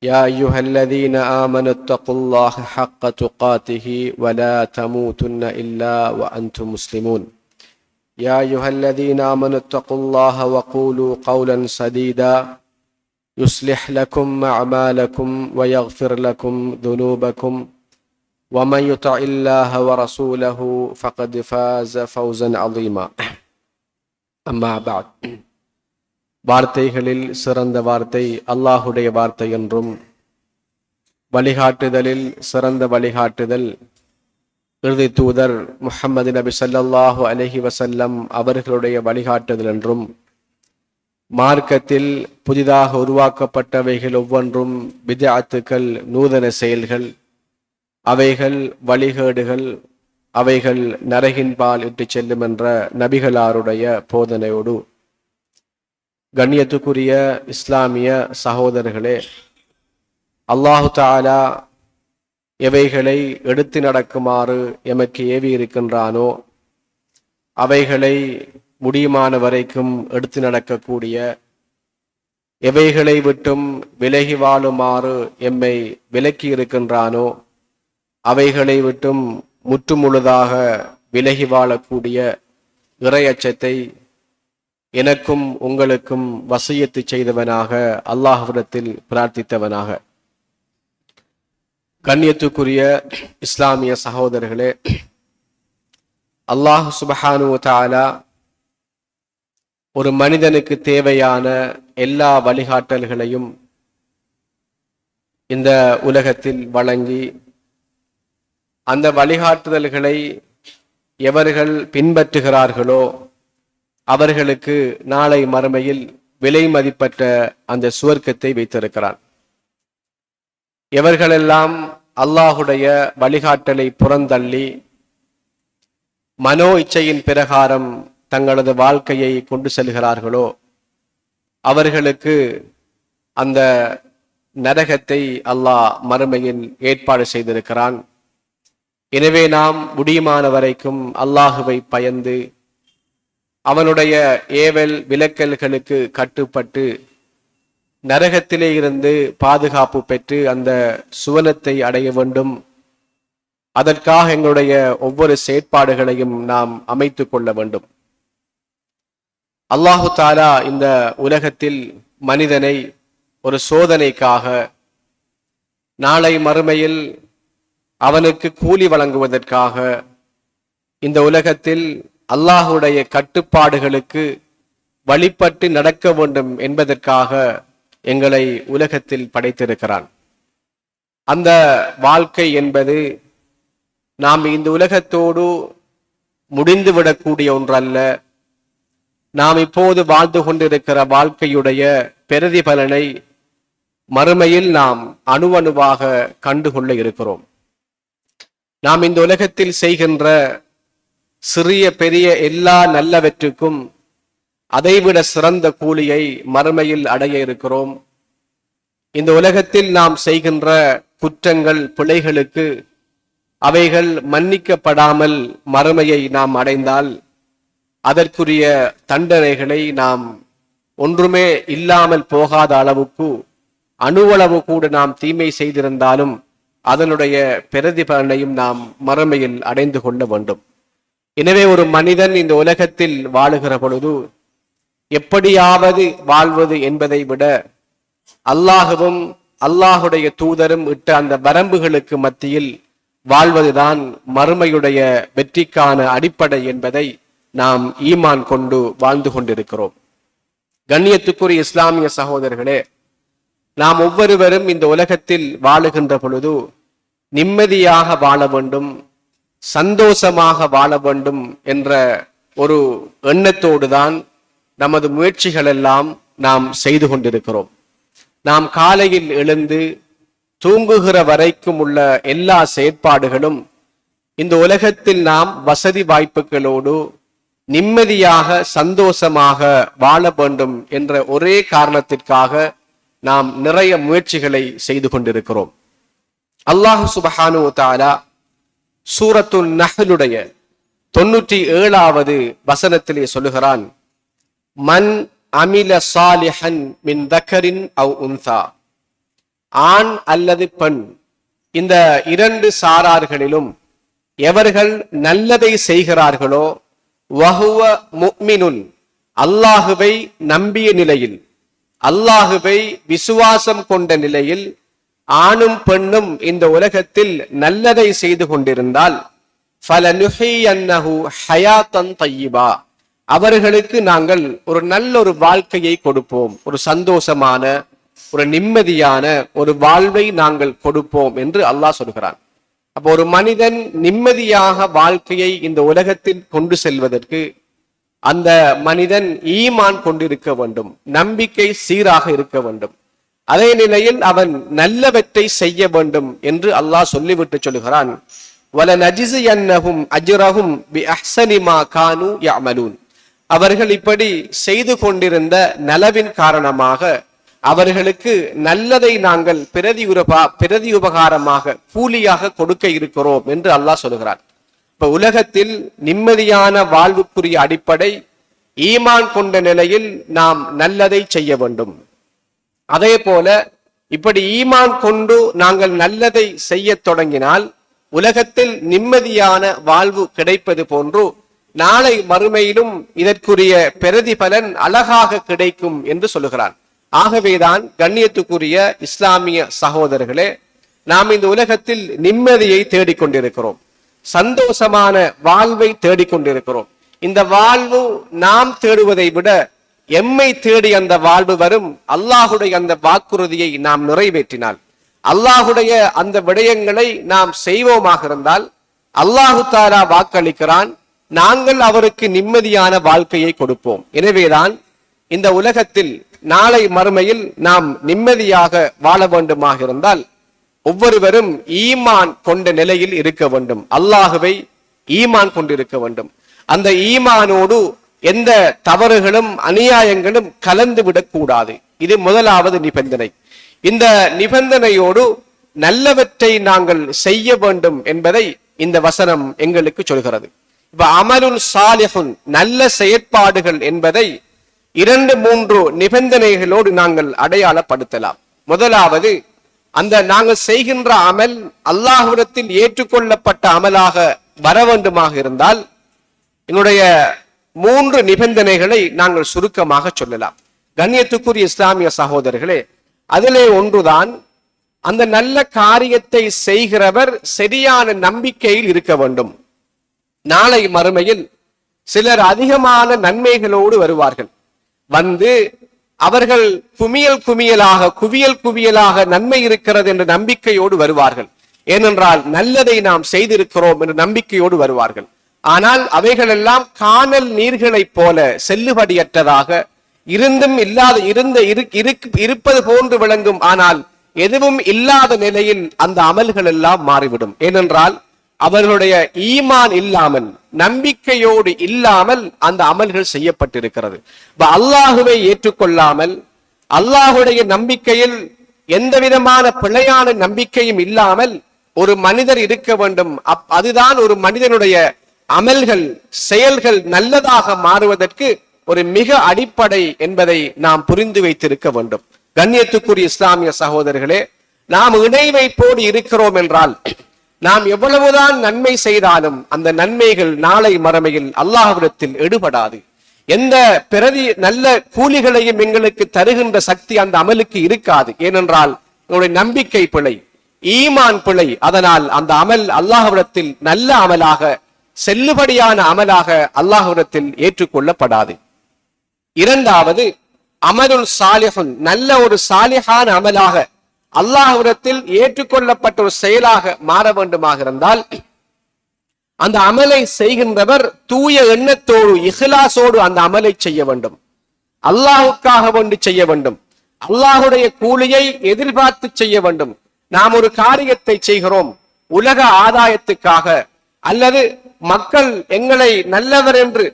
يا أيها الذين آمنوا اتقوا الله حق تقاته ولا تموتن إلا وأنتم مسلمون. يا أيها الذين آمنوا اتقوا الله وقولوا قولا سديدا يصلح لكم أعمالكم ويغفر لكم ذنوبكم ومن يطع الله ورسوله فقد فاز فوزا عظيما. أما بعد. வார்த்தைகளில் சிறந்த வார்த்தை அல்லாஹுடைய வார்த்தை என்றும், வழிகாட்டுதலில் சிறந்த வழிகாட்டுதல் இறுதி தூதர் முஹம்மது நபி ஸல்லல்லாஹு அலைஹி வஸல்லம் அவர்களுடைய வழிகாட்டுதல் என்றும், மார்க்கத்தில் புதிதாக உருவாக்கப்பட்டவைகள் ஒவ்வொன்றும் பித்அத்துக்கள், நூதன செயல்கள், அவைகள் வழிகேடுகள், அவைகள் நரகின்பால் இட்டுச் செல்லும் என்ற நபிகளாருடைய போதனையோடு, கண்ணியத்துக்குரிய இஸ்லாமிய சகோதரர்களே, அல்லாஹு தஆலா எவைகளை எடுத்து நடக்குமாறு எமக்கு ஏவி இருக்கின்றானோ அவைகளை முடியுமான வரைக்கும் எடுத்து நடக்கக்கூடிய, எவைகளை விட்டும் விலகி வாழுமாறு எம்மை விலக்கி இருக்கின்றானோ அவைகளை விட்டும் முற்றுமுழுதாக விலகி வாழக்கூடிய இறையச்சத்தை எனக்கும் உங்களுக்கும் வசியத்து செய்தவனாக அல்லாஹ்விடத்தில் பிரார்த்தித்தவனாக. கண்ணியத்துக்குரிய இஸ்லாமிய சகோதரர்களே, அல்லாஹ் சுப்ஹானஹு வ தஆலா ஒரு மனிதனுக்கு தேவையான எல்லா வழிகாட்டல்களையும் இந்த உலகத்தில் வழங்கி, அந்த வழிகாட்டுதல்களை எவர்கள் பின்பற்றுகிறார்களோ அவர்களுக்கு நாளை மறுமையில் விலை மதிப்பற்ற அந்த சுவர்க்கத்தை வைத்திருக்கிறான். எவர்களெல்லாம் அல்லாஹுடைய வழிகாட்டலை புறந்தள்ளி மனோ இச்சையின் பிரகாரம் தங்களது வாழ்க்கையை கொண்டு செல்கிறார்களோ அவர்களுக்கு அந்த நரகத்தை அல்லாஹ் மறுமையில் ஏற்பாடு செய்திருக்கிறான். எனவே நாம் முடியுமான வரைக்கும் அல்லாஹுவை பயந்து அவனுடைய ஏவல் விலக்கல்களுக்கு கட்டுப்பட்டு நரகத்திலே இருந்து பாதுகாப்பு பெற்று அந்த சுவனத்தை அடைய வேண்டும். அதற்காக எங்களுடைய ஒவ்வொரு செயற்பாடுகளையும் நாம் அமைத்து கொள்ள வேண்டும். அல்லாஹு தஆலா இந்த உலகத்தில் மனிதனை ஒரு சோதனைக்காக, நாளை மறுமையில் அவனுக்கு கூலி வழங்குவதற்காக, இந்த உலகத்தில் அல்லாஹுடைய கட்டுப்பாடுகளுக்கு வழிபட்டு நடக்க வேண்டும் என்பதற்காக எங்களை உலகத்தில் படைத்திருக்கிறான். அந்த வாழ்க்கை என்பது நாம் இந்த உலகத்தோடு முடிந்துவிடக்கூடிய ஒன்றல்ல. நாம் இப்போது வாழ்ந்து கொண்டிருக்கிற வாழ்க்கையுடைய பிரதிபலனை மறுமையில் நாம் அணுவணுவாக கண்டுகொள்ள இருக்கிறோம். நாம் இந்த உலகத்தில் செய்கின்ற சிறிய பெரிய எல்லா நல்லவற்றுக்கும் அதைவிட சிறந்த கூலியை மறுமையில் அடைய இருக்கிறோம். இந்த உலகத்தில் நாம் செய்கின்ற குற்றங்கள், பிழைகளுக்கு அவைகள் மன்னிக்கப்படாமல் மறுமையை நாம் அடைந்தால் அதற்குரிய தண்டனைகளை நாம் ஒன்றுமே இல்லாமல் போகாத அளவுக்கு, அணுவளவு கூட நாம் தீமை செய்திருந்தாலும் அதனுடைய பிரதிபலனையும் நாம் மறுமையில் அடைந்து கொள்ள வேண்டும். எனவே ஒரு மனிதன் இந்த உலகத்தில் வாழுகிற பொழுது எப்படியாவது வாழ்வது என்பதை விட அல்லாஹுவும் அல்லாஹுடைய தூதரும் இட்ட அந்த வரம்புகளுக்கு மத்தியில் வாழ்வதுதான் மறுமையுடைய வெற்றிக்கான அடிப்படை என்பதை நாம் ஈமான் கொண்டு வாழ்ந்து கொண்டிருக்கிறோம். கண்ணியத்துக்குரிய இஸ்லாமிய சகோதரர்களே, நாம் ஒவ்வொருவரும் இந்த உலகத்தில் வாழுகின்ற பொழுது நிம்மதியாக வாழ வேண்டும், சந்தோஷமாக வாழ வேண்டும் என்ற ஒரு எண்ணத்தோடு தான் நமது முயற்சிகள் எல்லாம் நாம் செய்து கொண்டிருக்கிறோம். நாம் காலையில் எழுந்து தூங்குகிற வரைக்கும் உள்ள எல்லா செயற்பாடுகளும் இந்த உலகத்தில் நாம் வசதி வாய்ப்புகளோடு நிம்மதியாக சந்தோஷமாக வாழ வேண்டும் என்ற ஒரே காரணத்திற்காக நாம் நிறைய முயற்சிகளை செய்து கொண்டிருக்கிறோம். அல்லாஹ் சுப்ஹானஹு வ தஆலா சூரத்துல் நஹ்லுடைய 97வது வசனத்திலே சொல்லுகிறான், மன் அமில சாலிஹன் மின் தக்கரின் அவ் உன்சா, ஆண் அல்லது பெண், இந்த இரண்டு சாரார்களிலும் எவர்கள் நல்லதை செய்கிறார்களோ வஹுவ முஃமினுன், அல்லாஹுவை நம்பிய நிலையில், அல்லாஹுவை விசுவாசம் கொண்ட நிலையில் ஆணும் பெண்ணும் இந்த உலகத்தில் நல்லதை செய்து கொண்டிருந்தால் ஃபலனுஹியன்னஹு ஹயாத்தன் தய்யிபா, அவர்களுக்கு நாங்கள் ஒரு நல்ல ஒரு வாழ்க்கையை கொடுப்போம், ஒரு சந்தோஷமான ஒரு நிம்மதியான ஒரு வாழ்வை நாங்கள் கொடுப்போம் என்று அல்லாஹ் சொல்கிறான். அப்போ ஒரு மனிதன் நிம்மதியாக வாழ்க்கையை இந்த உலகத்தில் கொண்டு செல்வதற்கு அந்த மனிதன் ஈமான் கொண்டிருக்க வேண்டும், நம்பிக்கை சீராக இருக்க வேண்டும், அதே நிலையில் அவன் நல்லவற்றை செய்ய வேண்டும் என்று அல்லாஹ் சொல்லிவிட்டு சொல்கிறான். வலநஜிஸியன்னஹும் அஜ்ரஹும் பிஅஹ்ஸனி மா கானூ யஅமலூன், அவர்கள் இப்படி செய்து கொண்டிருந்த நலவின் காரணமாக அவர்களுக்கு நல்லதை நாங்கள் பிரதி உபகாரமாக கூலியாக கொடுக்க இருக்கிறோம் என்று அல்லாஹ் சொல்கிறான். இப்ப உலகத்தில் நிம்மதியான வாழ்வுக்குரிய அடிப்படை ஈமான் கொண்ட நிலையில் நாம் நல்லதை செய்ய வேண்டும். அதே போல இப்படி ஈமான் கொண்டு நாங்கள் நல்லதை செய்ய தொடங்கினால் உலகத்தில் நிம்மதியான வாழ்வு கிடைப்பது போன்று நாளை மறுமையிலும் இதற்குரிய பிரதிபலன் அழகாக கிடைக்கும் என்று சொல்லுகிறான். ஆகவேதான் கண்ணியத்துக்குரிய இஸ்லாமிய சகோதரர்களே, நாம் இந்த உலகத்தில் நிம்மதியை தேடிக்கொண்டிருக்கிறோம், சந்தோஷமான வாழ்வை தேடிக்கொண்டிருக்கிறோம். இந்த வாழ்வு நாம் தேடுவதை விட எம்மை தேடி அந்த வாழ்வு வரும். அல்லாஹுடைய அந்த வாக்குறுதியை நாம் நிறைவேற்றினால், அல்லாஹுடைய அந்த விடயங்களை நாம் செய்வோமாக இருந்தால் அல்லாஹு தாலா வாக்களிக்கிறான், நாங்கள் அவருக்கு நிம்மதியான வாழ்க்கையை கொடுப்போம். எனவேதான் இந்த உலகத்தில் நாளை மறுமையில் நாம் நிம்மதியாக வாழ வேண்டுமாக இருந்தால் ஒவ்வொருவரும் ஈமான் கொண்ட நிலையில் இருக்க வேண்டும், அல்லாஹுவை ஈமான் கொண்டிருக்க வேண்டும். அந்த ஈமானோடு எந்த தவறுகளும் அநியாயங்களும் கலந்து விடக்கூடாது. இது முதலாவது நிபந்தனை. இந்த நிபந்தனையோடு நல்லவற்றை நாங்கள் செய்ய வேண்டும் என்பதை இந்த வசனம் எங்களுக்கு சொல்கிறது. இப்ப அமலுன் சாலிஹுன், நல்ல செயற்பாடுகள் என்பதை 2-3 நிபந்தனைகளோடு நாங்கள் அடையாளப்படுத்தலாம். முதலாவது, அந்த நாங்கள் செய்கின்ற அமல் அல்லாஹ்விடத்தில் ஏற்றுக்கொள்ளப்பட்ட அமலாக வர வேண்டுமாக இருந்தால் என்னுடைய 3 நிபந்தனைகளை நாங்கள் சுருக்கமாக சொல்லலாம். கண்ணியத்துக்குரிய இஸ்லாமிய சகோதரர்களே, அதிலே ஒன்றுதான் அந்த நல்ல காரியத்தை செய்கிறவர் சரியான நம்பிக்கையில் இருக்க வேண்டும். நாளை மறுமையில் சிலர் அதிகமான நன்மைகளோடு வருவார்கள். வந்து அவர்கள் குவியல் குவியலாக நன்மை இருக்கிறது என்ற நம்பிக்கையோடு வருவார்கள். ஏனென்றால் நல்லதை நாம் செய்திருக்கிறோம் என்ற நம்பிக்கையோடு வருவார்கள். ஆனால் அவைகளெல்லாம் காணல் நீர்களைப் போல செல்லுபடியற்றதாக இருந்தும் இல்லாத இருப்பது போன்று விளங்கும். ஆனால் எதுவும் இல்லாத நிலையில் அந்த அமல்கள் எல்லாம் மாறிவிடும். ஏனென்றால் அவர்களுடைய ஈமான் இல்லாமல், நம்பிக்கையோடு இல்லாமல் அந்த அமல்கள் செய்யப்பட்டிருக்கிறது. அல்லாஹுவை ஏற்றுக்கொள்ளாமல், அல்லாஹுடைய நம்பிக்கையில் எந்த விதமான பிழையான நம்பிக்கையும் இல்லாமல் ஒரு மனிதர் இருக்க வேண்டும். அதுதான் ஒரு மனிதனுடைய அமல்கள், செயல்கள் நல்லதாக மாறுவதற்கு ஒரு மிக அடிப்படை என்பதை நாம் புரிந்து வைத்திருக்க வேண்டும். கண்ணியத்துக்குரிய இஸ்லாமிய சகோதரர்களே, நாம் இணை வைப்போடு இருக்கிறோம் என்றால் நாம் எவ்வளவுதான் நன்மை செய்தாலும் அந்த நன்மைகள் நாளை மறுமையில் அல்லாஹ்விடத்தில் எடுபடாது. எந்த நல்ல கூலிகளையும் எங்களுக்கு தருகின்ற சக்தி அந்த அமலுக்கு இருக்காது. ஏனென்றால் உங்களுடைய நம்பிக்கை பிழை, ஈமான் பிழை. அதனால் அந்த அமல் அல்லாஹ்விடத்தில் நல்ல அமலாக, செல்லுபடியான அமலாக அல்லாஹ்விடத்தில் ஏற்றுக்கொள்ளப்படாது. இரண்டாவது, அமலுல் சாலிஹுன், நல்ல ஒரு சாலிஹான அமலாக அல்லாஹ்விடத்தில் ஏற்றுக்கொள்ளப்பட்ட ஒரு செயலாக மாற வேண்டுமாக இருந்தால் அந்த அமலை செய்கின்றவர் தூய எண்ணத்தோடு, இஹ்லாஸோடு அந்த அமலை செய்ய வேண்டும். அல்லாஹுக்காக வேண்டி செய்ய வேண்டும். அல்லாஹுடைய கூலியை எதிர்பார்த்து செய்ய வேண்டும். நாம் ஒரு காரியத்தை செய்கிறோம் உலக ஆதாயத்துக்காக, அல்லது மக்கள் எங்களை நல்லவர் என்று,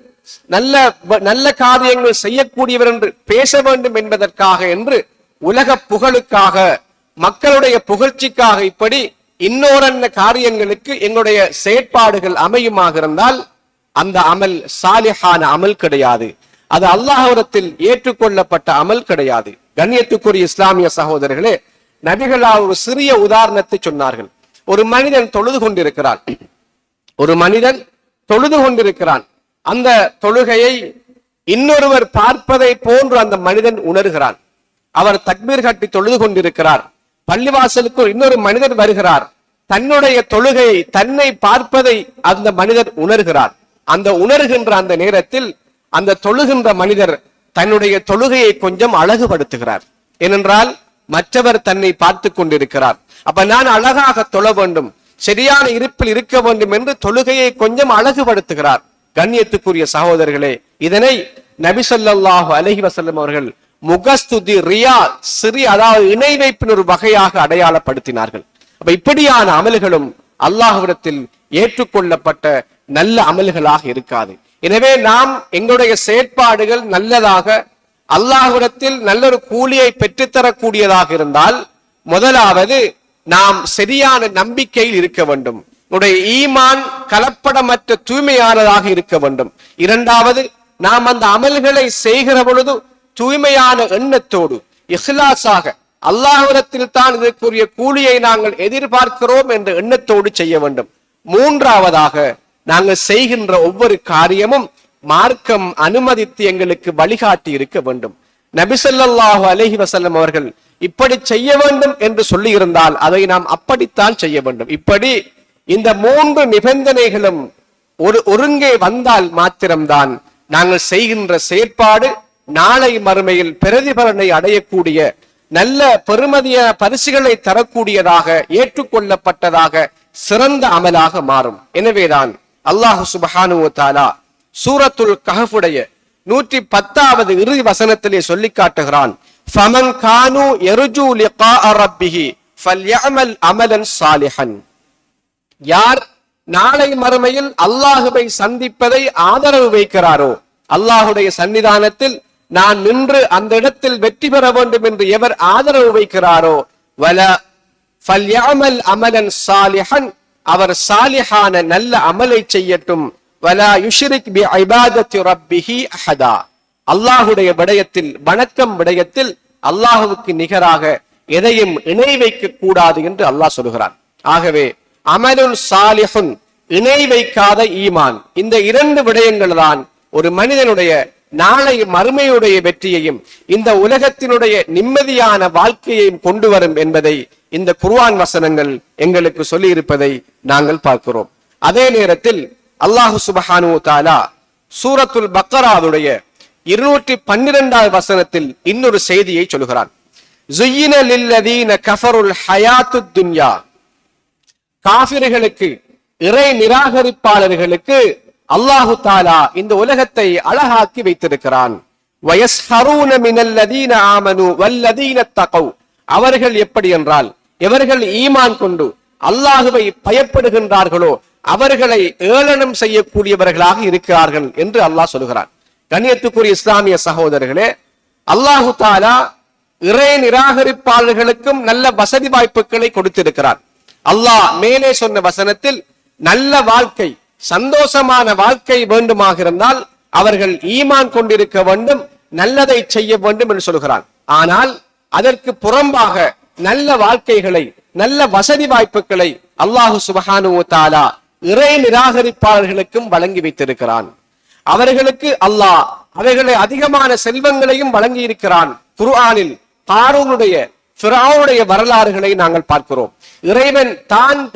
நல்ல காரியங்கள் செய்யக்கூடியவர் என்று பேச வேண்டும் என்பதற்காக என்று, உலக புகழுக்காக, மக்களுடைய புகழ்ச்சிக்காக, இப்படி இன்னொரு காரியங்களுக்கு எங்களுடைய செயற்பாடுகள் அமையுமாக இருந்தால் அந்த அமல் சாலிஹான அமல் கிடையாது. அது அல்லாஹ்விடத்தில் ஏற்றுக்கொள்ளப்பட்ட அமல் கிடையாது. கண்ணியத்துக்குரிய இஸ்லாமிய சகோதரர்களே, நபிகளார் ஒரு சிறிய உதாரணத்தை சொன்னார்கள். ஒரு மனிதன் தொழுது கொண்டிருக்கிறான். அந்த தொழுகையை இன்னொருவர் பார்ப்பதை போன்று அந்த மனிதன் உணர்கிறான். அவர் தக்பீர் கட்டி தொழுது கொண்டிருக்கிறார். பள்ளிவாசலுக்கு இன்னொரு மனிதன் வருகிறார். தன்னுடைய தொழுகையை தன்னை பார்ப்பதை அந்த மனிதர் உணர்கிறார். அந்த உணர்கின்ற அந்த நேரத்தில் அந்த தொழுகின்ற மனிதர் தன்னுடைய தொழுகையை கொஞ்சம் அழகுபடுத்துகிறார். ஏனென்றால் மற்றவர் தன்னை பார்த்து கொண்டிருக்கிறார். அப்ப நான் அழகாக தொழ வேண்டும், சரியான இருப்பில் இருக்க வேண்டும் என்று தொழுகையை கொஞ்சம் அழகுபடுத்துகிறார். கண்ணியத்துக்குரிய சகோதரர்களே, இதனை நபி ஸல்லல்லாஹு அலைஹி வஸல்லம் அவர்கள் முகஸ்துதி ரியா அதாவது இணை வைப்பின் ஒரு வகையாக அடையாளப்படுத்தினார்கள். அப்ப இப்படியான அமல்களும் அல்லாஹ்விடத்தில் ஏற்றுக்கொள்ளப்பட்ட நல்ல அமல்களாக இருக்காது. எனவே நாம் எங்களுடைய செயற்பாடுகள் நல்லதாக அல்லாஹ்விடத்தில் நல்ல ஒரு கூலியை பெற்றுத்தரக்கூடியதாக இருந்தால், முதலாவது நாம் சரியான நம்பிக்கையில் இருக்க வேண்டும். நம்முடைய ஈமான் கலப்படமற்ற தூய்மையானதாக இருக்க வேண்டும். இரண்டாவது, நாம் அந்த அமல்களை செய்கிற பொழுது தூய்மையான எண்ணத்தோடு இஹ்லாஸாக அல்லாஹ்விடத்தில் தான் இதற்குரிய கூலியை நாங்கள் எதிர்பார்க்கிறோம் என்ற எண்ணத்தோடு செய்ய வேண்டும். மூன்றாவதாக, நாங்கள் செய்கின்ற ஒவ்வொரு காரியமும் மார்க்கம் அனுமதித்து எங்களுக்கு வழிகாட்டி இருக்க வேண்டும். நபி ஸல்லல்லாஹு அலைஹி வஸல்லம் அவர்கள் இப்படி செய்ய வேண்டும் என்று சொல்லி இருந்தால் அதை நாம் அப்படித்தான் செய்ய வேண்டும். இப்படி இந்த மூன்று நிபந்தனைகளும் ஒருங்கே வந்தால் மாத்திரம்தான் நாங்கள் செய்கின்ற செயற்பாடு நாளை மறுமையில் பிரதிபலனை அடையக்கூடிய நல்ல பெருமதிய பரிசுகளை தரக்கூடியதாக ஏற்றுக்கொள்ளப்பட்டதாக சிறந்த அமலாக மாறும். எனவேதான் அல்லாஹ் சுப்ஹானஹு வ தஆலா சூரத்துல் கஹ்ஃபுடைய 110வது இறுதி வசனத்திலே சொல்லி காட்டுகிறான், ஃபமன் கானு யர்ஜூ லிகாஅ ரப்பிஹி ஃபல்யஅமல் அமலன் சாலிஹன். யார் நாளை மறுமையில் அல்லாஹுவை சந்திப்பதை ஆதரவு வைக்கிறாரோ, அல்லாஹுடைய சன்னிதானத்தில் நான் நின்று அந்த இடத்தில் வெற்றி பெற வேண்டும் என்று எவர் ஆதரவு வைக்கிறாரோ, ஃபல்யஅமல் அமலன் சாலிஹன், அவர் சாலிஹான நல்ல அமலை செய்யட்டும். வலா யுஷ்ரிக் பிஇபாதத்தி ரப்பிஹி அஹதா, அல்லாஹுடைய விடயத்தில் வணக்கம் விடயத்தில் அல்லாஹுவுக்கு நிகராக எதையும் இணை வைக்க கூடாது என்று அல்லாஹ் சொல்கிறான். ஆகவே அமலுன் சாலிஹுன், இணை வைக்காத ஈமான், இந்த இரண்டு விடயங்கள் தான் ஒரு மனிதனுடைய நாளை மறுமையுடைய வெற்றியையும் இந்த உலகத்தினுடைய நிம்மதியான வாழ்க்கையையும் கொண்டு வரும் என்பதை இந்த குர்ஆன் வசனங்கள் எங்களுக்கு சொல்லி இருப்பதை நாங்கள் பார்க்கிறோம். அதே நேரத்தில் அல்லாஹு சுப்ஹானஹு வ தஆலா சூரத்துல் பக்கராவுடைய 212வது வசனத்தில் இன்னொரு செய்தியை சொல்கிறான். ஸுய்யின லில்லதீன கஃபருல் ஹயாத்துத் துன்யா, காஃபிர்களுக்கு இறை நிராகரிப்பாளர்களுக்கு அல்லாஹு தஆலா இந்த உலகத்தை அழகாக்கி வைத்திருக்கிறான். வயஸ்ஹரூன மினல்லதீன ஆமனு வல்லதீன தகவ், அவர்கள் எப்படி என்றால் எவர்கள் ஈமான் கொண்டு அல்லாஹுவை பயப்படுகின்றார்களோ அவர்களை ஏளனம் செய்யக்கூடியவர்களாக இருக்கிறார்கள் என்று அல்லாஹ் சொல்கிறான். கண்ணியத்துக்குரிய இஸ்லாமிய சகோதரர்களே, அல்லாஹு தஆலா இறை நிராகரிப்பாளர்களுக்கும் நல்ல வசதி வாய்ப்புகளை கொடுத்திருக்கிறார். அல்லாஹ் மேலே சொன்ன வசனத்தில் நல்ல வாழ்க்கை, சந்தோஷமான வாழ்க்கை வேண்டுமாக இருந்தால் அவர்கள் ஈமான் கொண்டிருக்க வேண்டும், நல்லதை செய்ய வேண்டும் என்று சொல்கிறான். ஆனால் அதற்கு புறம்பாக நல்ல வாழ்க்கைகளை, நல்ல வசதி வாய்ப்புகளை அல்லாஹு சுப்ஹானஹு வ தஆலா இறை நிராகரிப்பாளர்களுக்கும் வழங்கி வைத்திருக்கிறான். அவர்களுக்கு அல்லாஹ் அவைகளை அதிகமான செல்வங்களையும் வழங்கி இருக்கிறான். குர்ஆனில் காரூனுடைய ஃபிரௌனுடைய வரலாறுகளை நாங்கள் பார்க்கிறோம். இறைவன்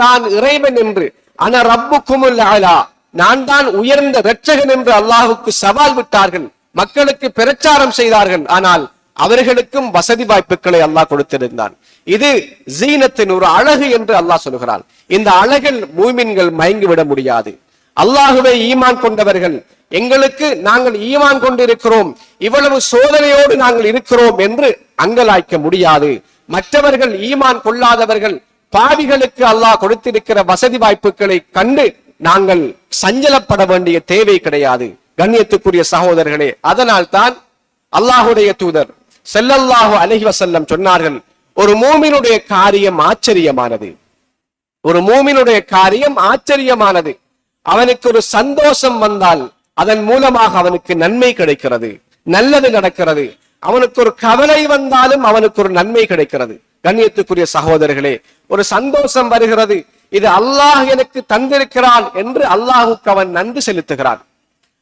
தான் இறைவன் என்று, அன ரப்புக்குமுல் அலா, நான் தான் உயர்ந்த இரட்சகன் என்று அல்லாஹுக்கு சவால் விட்டார்கள், மக்களுக்கு பிரச்சாரம் செய்தார்கள். ஆனால் அவர்களுக்கும் வசதி வாய்ப்புகளை அல்லாஹ் கொடுத்திருந்தான். இது ஜீனத்தின் ஒரு அழகு என்று அல்லாஹ் சொல்கிறான். இந்த அழகில் மூமின்கள் மயங்கிவிட முடியாது. அல்லாஹுவை ஈமான் கொண்டவர்கள் எங்களுக்கு நாங்கள் ஈமான் கொண்டிருக்கிறோம், இவ்வளவு சோதனையோடு நாங்கள் இருக்கிறோம் என்று அங்கலாய்க்க முடியாது. மற்றவர்கள் ஈமான் கொள்ளாதவர்கள் பாவிகளுக்கு அல்லாஹ் கொடுத்திருக்கிற வசதி வாய்ப்புகளை கண்டு நாங்கள் சஞ்சலப்பட வேண்டிய தேவை கிடையாது. கண்ணியத்துக்குரிய சகோதரர்களே, அதனால் தான் அல்லாஹுடைய தூதர் ஸல்லல்லாஹு அலைஹி வஸல்லம் சொன்னார்கள், ஒரு மூமினுடைய காரியம் ஆச்சரியமானது. ஒரு மூமினுடைய காரியம் ஆச்சரியமானது. அவனுக்கு ஒரு சந்தோஷம் வந்தால் அதன் மூலமாக அவனுக்கு நன்மை கிடைக்கிறது, நல்லது நடக்கிறது. அவனுக்கு ஒரு கவலை வந்தாலும் அவனுக்கு ஒரு நன்மை கிடைக்கிறது. கண்ணியத்துக்குரிய சகோதரர்களே, ஒரு சந்தோஷம் வருகிறது, இது அல்லாஹ் எனக்கு தந்திருக்கிறான் என்று அல்லாஹுக்கு அவன் நன்றி செலுத்துகிறான்.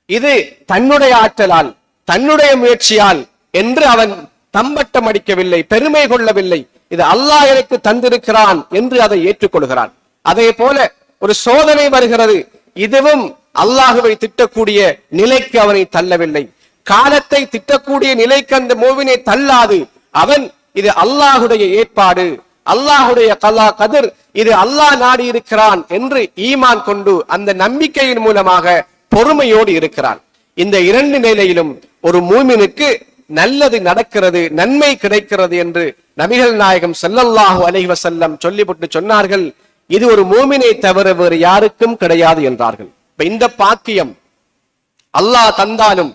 இது தன்னுடைய ஆற்றலால் தன்னுடைய முயற்சியால் என்று அவன் தம்பட்டம் அடிக்கவில்லை, பெருமை கொள்ளவில்லை. இது அல்லாஹ் எனக்கு தந்திருக்கிறான் என்று அதை ஏற்றுக்கொள்கிறான். அதே போல ஒரு சோதனை வருகிறது, இதுவும் அல்லாஹுவை திட்டக்கூடிய நிலைக்கு அவனை தள்ளவில்லை. காலத்தை திட்டக்கூடிய நிலைக்கு அந்த மூவினை தள்ளாது. அவன் இது அல்லாஹுடைய ஏற்பாடு, அல்லாஹுடைய கலா கதிர், இது அல்லாஹ் நாடி இருக்கிறான் என்று ஈமான் கொண்டு அந்த நம்பிக்கையின் மூலமாக பொறுமையோடு இருக்கிறான். இந்த இரண்டு நிலையிலும் ஒரு மூமினுக்கு நல்லது நடக்கிறது, நன்மை கிடைக்கிறது என்று நபிகள் நாயகம் ஸல்லல்லாஹு அலைஹி வஸல்லம் சொல்லிவிட்டு சொன்னார்கள், இது ஒரு மூமினை தவிர வேறு யாருக்கும் கிடையாது என்றார்கள். இந்த பாக்கியம் அல்லாஹ் தந்தாலும்,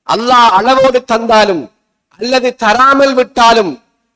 அல்லாஹ் அளவோடு தந்தாலும் அல்லது தராமல் விட்டாலும்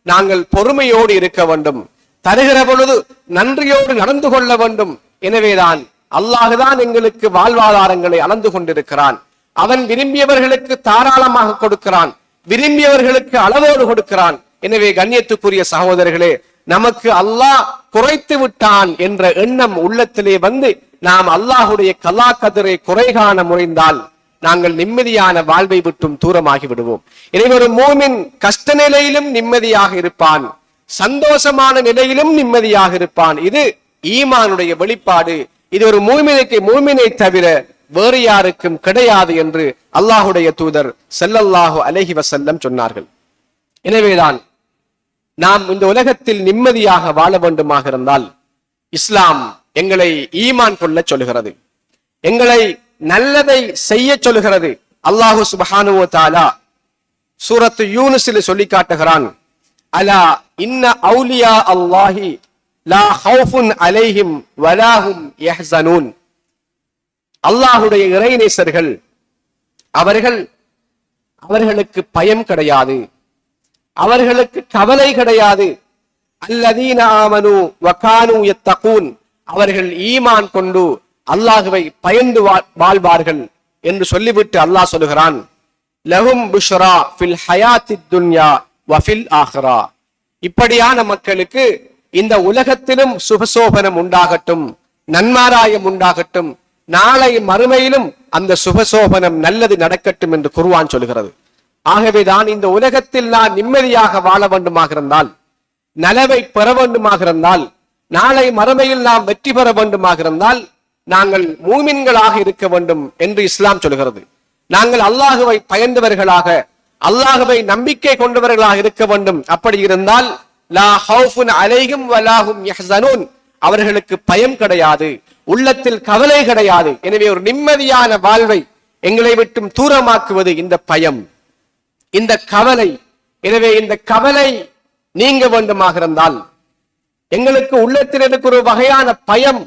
நாங்கள் பொறுமையோடு இருக்க வேண்டும். தருகிற பொழுது நன்றியோடு நடந்து கொள்ள வேண்டும். எனவேதான் அல்லாஹுதான் எங்களுக்கு வாழ்வாதாரங்களை அளந்து கொண்டிருக்கிறான். அவன் விரும்பியவர்களுக்கு தாராளமாக கொடுக்கிறான், விரும்பியவர்களுக்கு அளவோடு கொடுக்கிறான். எனவே கண்ணியத்துக்குரிய சகோதரர்களே, நமக்கு அல்லாஹ் குறைத்து விட்டான் என்ற எண்ணம் உள்ளத்திலே வந்து நாம் அல்லாஹுடைய கலா கதிரை குறை காண முறைந்தால் நாங்கள் நிம்மதியான வாழ்வை விட்டும் தூரமாகி விடுவோம். எனவே ஒரு மூமின் கஷ்ட நிலையிலும் நிம்மதியாக இருப்பான், சந்தோஷமான நிலையிலும் நிம்மதியாக இருப்பான். இது ஈமானுடைய வெளிப்பாடு. இது ஒரு மூமினை தவிர வேறு யாருக்கும் கிடையாது என்று அல்லாஹுடைய தூதர் ஸல்லல்லாஹு அலைஹி வஸல்லம் சொன்னார்கள். எனவேதான் நாம் இந்த உலகத்தில் நிம்மதியாக வாழ வேண்டுமாக இருந்தால் இஸ்லாம் எங்களை ஈமான் கொள்ள சொல்கிறது, எங்களை நல்லதை செய்ய சொல்கிறது. அல்லாஹு சுப்ஹானஹு வ தஆலா சூரத்து யூனுஸில் சொல்லி காட்டுகிறான், அலா இன்ன அவுலியா அல்லாஹி லா ஹவுஃபுன் அலைஹிம் வலா ஹும் யஹ்ஸனூன். அல்லாஹுடைய இறைநேசர்கள் அவர்களுக்கு பயம் கிடையாது, அவர்களுக்கு கவலை கிடையாது. அல்லதீன ஆமனு வ கானூ யத்தகூன், அவர்கள் ஈமான் கொண்டு அல்லாஹுவை பயந்து வாழ்வார்கள் என்று சொல்லிவிட்டு அல்லாஹ் சொல்லுகிறான், லஹும் புஷ்ரா ஃபில் ஹயாத்தித் துன்யா வ ஃபில் ஆஹிரா. இப்படியான மக்களுக்கு இந்த உலகத்திலும் சுபசோபனம் உண்டாகட்டும், நன்மாராயம் உண்டாகட்டும், நாளை மறுமையிலும் அந்த சுபசோபனம் நல்லது நடக்கட்டும் என்று குர்ஆன் சொல்கிறது. ஆகவேதான் இந்த உலகத்தில் நான் நிம்மதியாக வாழ வேண்டுமாக இருந்தால், நலவை பெற வேண்டுமாக இருந்தால், நாளை மறுமையில் நாம் வெற்றி பெற வேண்டுமாக இருந்தால் நாங்கள் மூமின்களாக இருக்க வேண்டும் என்று இஸ்லாம் சொல்கிறது. நாங்கள் அல்லாஹுவை பயந்தவர்களாக, அல்லாஹுவை நம்பிக்கை கொண்டவர்களாக இருக்க வேண்டும். அப்படி இருந்தால் லா ஹவுஃபுன் அலைஹிம் வலா ஹும் யஹ்ஸனூன், அவர்களுக்கு பயம் கிடையாது, உள்ளத்தில் கவலை கிடையாது. எனவே ஒரு நிம்மதியான வாழ்வை எங்களை விட்டும் தூரமாக்குவது இந்த பயம், இந்த கவலை. எனவே இந்த கவலை நீங்க வேண்டுமாக இருந்தால், எங்களுக்கு உள்ளத்தில் இருக்கிற ஒரு வகையான பயம்